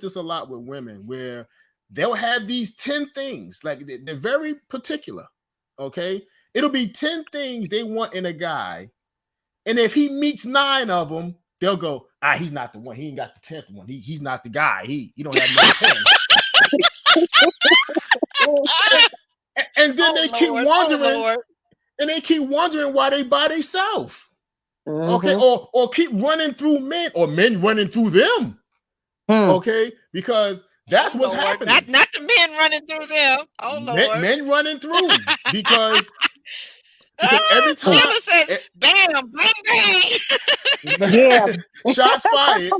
this a lot with women, where they'll have these 10 things, like they're very particular. Okay, it'll be 10 things they want in a guy, and if he meets 9 of them, they'll go, he's not the one. He ain't got the 10th one. He's not the guy. He don't have no 10. And then Oh they keep Lord. Oh wondering, Lord. why they by themselves. Okay, Hmm. or keep running through men, or men running through them. Hmm. Okay, because Oh that's what's Lord. happening. Not the men running through them. Oh Lord. Men running through because every time Sheila says, bam, bang, bang. Yeah. shots fired,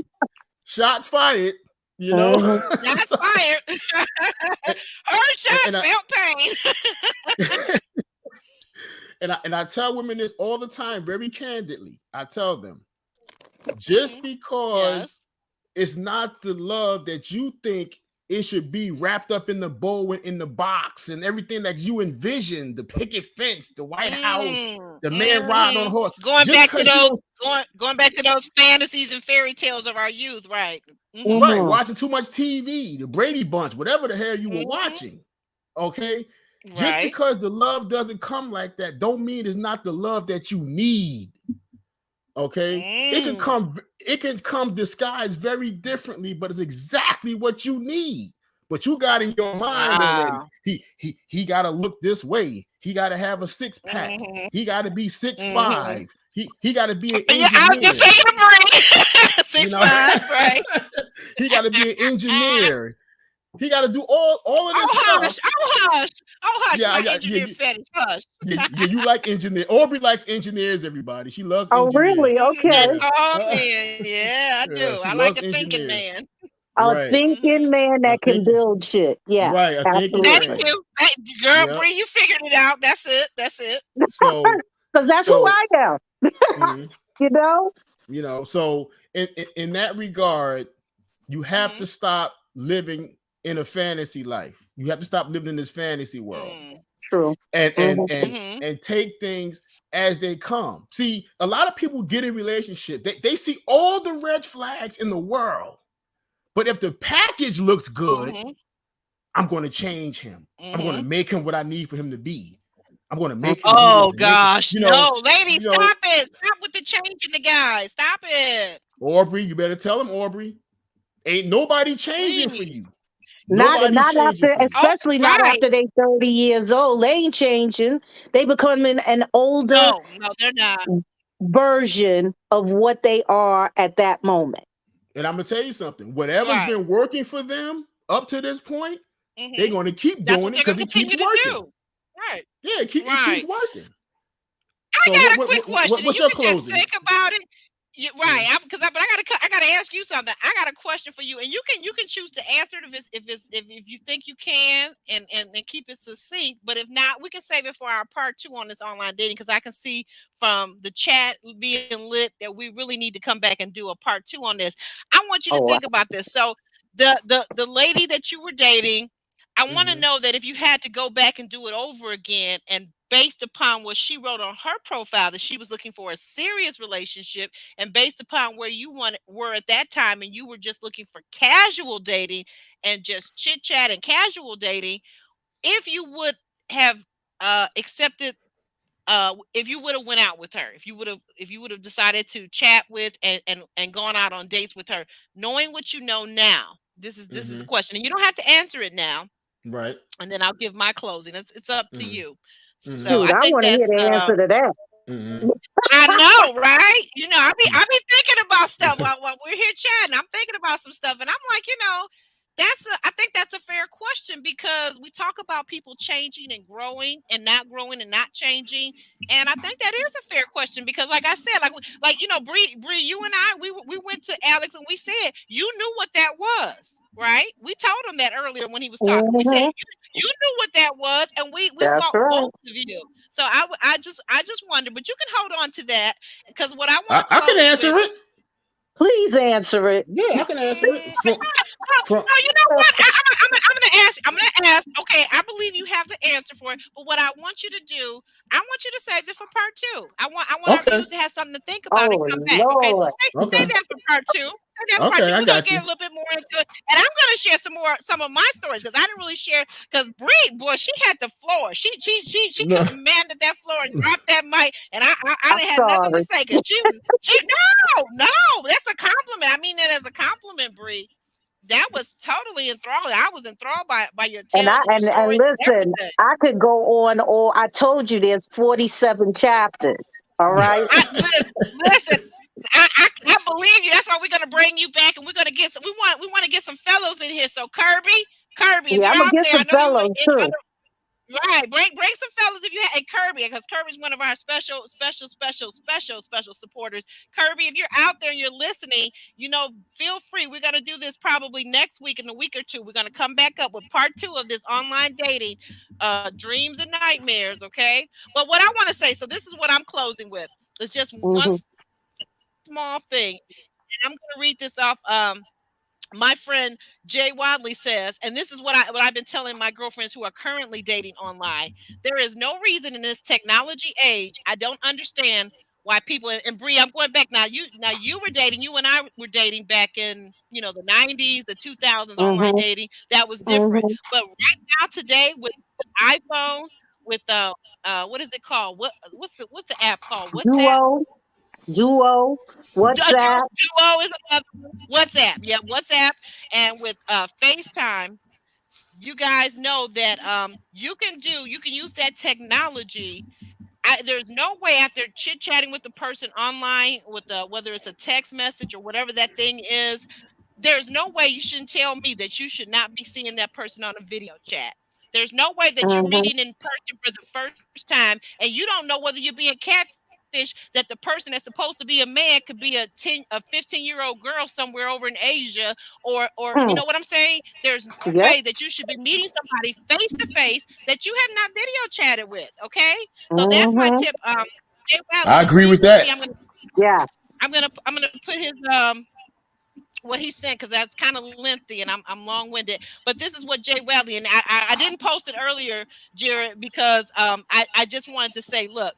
shots fired, you know. Hmm. Shots So, fired. Her shots and I felt pain. and I tell women this all the time, very candidly. I tell them, just Yes. because it's not the love that you think it should be, wrapped up in the bow and in the box and everything that you envision, the picket fence, the White House, the man riding on a horse. Going Just back to because you those don't, going back to those fantasies and fairy tales of our youth, right? right, Hmm. watching too much TV, the Brady Bunch, whatever the hell you were watching. Okay. Just Right. because the love doesn't come like that, don't mean it's not the love that you need. Okay, it can come disguised very differently, but it's exactly what you need. But you got in your mind already. Wow. He got to look this way. He got to have a 6-pack. Mhm. He got to be Mhm. 6'5". He got to be an Yeah, I was just engineer. taking a break. You 6'5", right? He got to be an engineer. He got to do all of this hush. stuff. Hush. Hush. Yeah, My yeah, engineer fetish. Hush. you like engineer. Aubrey likes engineers. Everybody, she loves Oh, engineers. really? Okay. Oh man, yeah, I Yeah, do. she I like loves a thinking engineers. man. A Right. thinking man I that can think build shit. right. Yes, I thinking Thank man. absolutely. you. Girl, Yeah. Bree, you figured it out. That's it. That's it. So Because that's who I am. mhm, You know? so in that regard, you have to stop living in a fantasy life. You have to stop living in this fantasy world, True. and Hmm. and take things as they come. See, a lot of people get in relationship. They see all the red flags in the world, but if the package looks good, I'm going to change him. I'm going to make him what I need for him to be. I'm going to make him do Oh this and make him, gosh, no, ladies, stop it! Stop with the changing the guy. Stop it, Aubrey. You better tell him, Aubrey. Ain't nobody changing for please. you. Not Nobody's changing after, for you. Oh, especially not right. after they 30 years old. They ain't changing. They becoming an older No, they're not. version of what they are at that moment. And I'm gonna tell you something. Whatever's Right. been working for them up to this point, they're Mhm. going to keep That's doing what it they're because gonna it keeps continue to working. do. Right. Yeah, it keeps Right. working. I So got a quick question, and what's you your can just closing? think about it. Right, Mhm. but I gotta ask you something. I got a question for you, and you can choose to answer it if you think you can, and keep it succinct. But if not, we can save it for our part two on this online dating, because I can see from the chat being lit that we really need to come back and do a part two on this. I want you to Oh, think wow. about this. So the lady that you were dating, I want to Mhm. know that if you had to go back and do it over again, and based upon what she wrote on her profile, that she was looking for a serious relationship, and based upon where were at that time, and you were just looking for casual dating and just chit chat and casual dating, if you would have accepted, if you would have went out with her, if you would have decided to chat with and gone out on dates with her, knowing what you know now, this is the Mhm. question, and you don't have to answer it now, Right. and then I'll give my closing. It's up to Mhm. you. So Mhm. I Shoot, I think want to hear that's the answer to that. Mhm. I know, right? I be thinking about stuff Mhm. while we're here chatting. I'm thinking about some stuff, and I'm like, I think that's a fair question, because we talk about people changing and growing and not changing, and I think that is a fair question, because, like I said, Bree, you and I, we went to Alex and we said you knew what that was, right? We told him that earlier when he was talking. We said Hmm. you knew what that was, and we That's fought both right. of you. So I just wonder, but you can hold on to that, because what I want to I can close answer with. it. Please answer it. Yeah, I can answer it. From No, you know what? I'm gonna ask. I'm gonna ask. Okay, I believe you have the answer for it. But what I want you to do, I want you to save it for part two. I want our okay. viewers to have something to think about and Oh, come back. Okay, so Lord. say Okay. that for part two. Say that for part Okay, two. I We're gonna got get you. a little bit more into it, and I'm gonna share some of my stories, because I didn't really share. Because Bree, boy, she had the floor. She No. commanded that floor and dropped that mic, and I I'm didn't have nothing to sorry. say, because she no, that's a compliment. I mean that as a compliment, Bree. That was totally enthralling. I was enthralled by your And I tales and your and stories and listen, everything. I could go on, or I told you there's 47 chapters. All right. Listen, I believe you. That's why we're gonna bring you back, and we're gonna get some. We want to get some fellows in here. So Kirby, if Yeah, you're I'm gonna out get there, I some know you fellows in too. other. Right, bring some fellas if you have, and Kirby, because Kirby's one of our special supporters. Kirby, if you're out there and you're listening, feel free. We're gonna do this probably next week, in a week or two. We're gonna come back up with part two of this online dating, dreams and nightmares. Okay, but what I want to say, so this is what I'm closing with. It's just one Hmm. small thing, and I'm gonna read this off. My friend Jay Wadley says, and this is what I've been telling my girlfriends who are currently dating online. There is no reason in this technology age. I don't understand why people, and Bree, I'm going back now. You were dating, you and I were dating back in the 90s, the 2000s, online Hmm. dating. That was different. Hmm. But right now today, with iPhones, with what is it called? What's the app called? WhatsApp. Duo, duo, WhatsApp. Duo is another one. WhatsApp. Yeah, WhatsApp. And with FaceTime, you guys know that you can use that technology. There's no way, after chit chatting with the person online, with whether it's a text message or whatever that thing is, there's no way you shouldn't tell me that you should not be seeing that person on a video chat. There's no way that you're Hmm. meeting in person for the first time, and you don't know whether you're being catfish, that the person that's supposed to be a man could be a 15-year-old girl somewhere over in Asia, or you know Hmm. what I'm saying? There's no Yep. way that you should be meeting somebody face to face that you have not video chatted with. Okay, so that's my Hmm. tip. Jay Valley I and agree Bree, with that. Yes. I'm gonna put his what he sent, because that's kind of lengthy and I'm long winded. But this is what Jay Welly, and I didn't post it earlier, Jared, because I just wanted to say, look,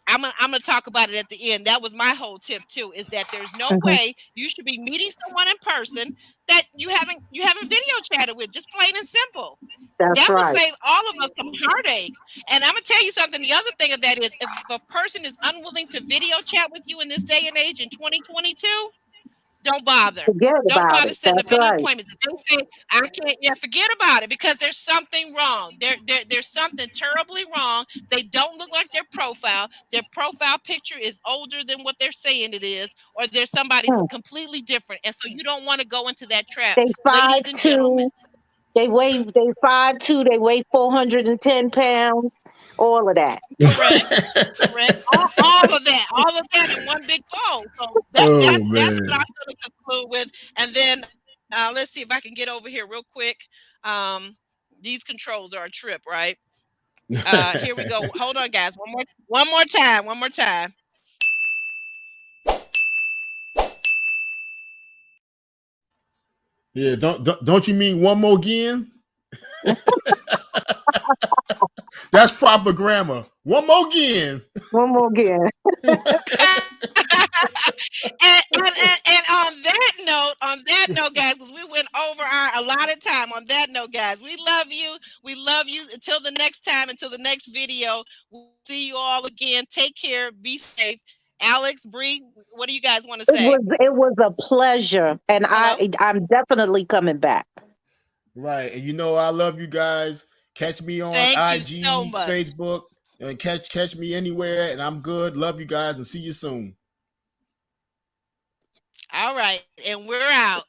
I'm gonna talk about it at the end. That was my whole tip too, is that there's no Hmm. way you should be meeting someone in person that you haven't video chatted with, just plain and simple. That's That will right. save all of us some heartache. And I'm gonna tell you something. The other thing of that is, if a person is unwilling to video chat with you in this day and age in 2022, don't bother. Forget Don't about bother it. setting up That's any right. appointments. If they say I can't, yeah, forget about it, because there's something wrong. There's something terribly wrong. They don't look like their profile. Their profile picture is older than what they're saying it is, or there's somebody Hmm. completely different. And so you don't want to go into that trap, They five ladies and gentlemen. two. They 5'2". They weigh 410 pounds. All of that. Correct. Correct. All of that in one big bowl. So Oh that's what man. I'm going to conclude with. And then let's see if I can get over here real quick. These controls are a trip, right? Here we go. Hold on, guys. One more time. One more time. Yeah, don't you mean one more again? That's proper grammar. One more again. One more again. And on that note, guys, because we went over our allotted time. On that note, guys, we love you. We love you. Until the next time, until the next video, we'll see you all again. Take care. Be safe. Alex, Bree, what do you guys want to say? It was a pleasure, and Hello. I'm definitely coming back. Right, and you know I love you guys. Catch me on Thank you IG, so much. Facebook, and catch me anywhere. And I'm good. Love you guys, and see you soon. All right, and we're out.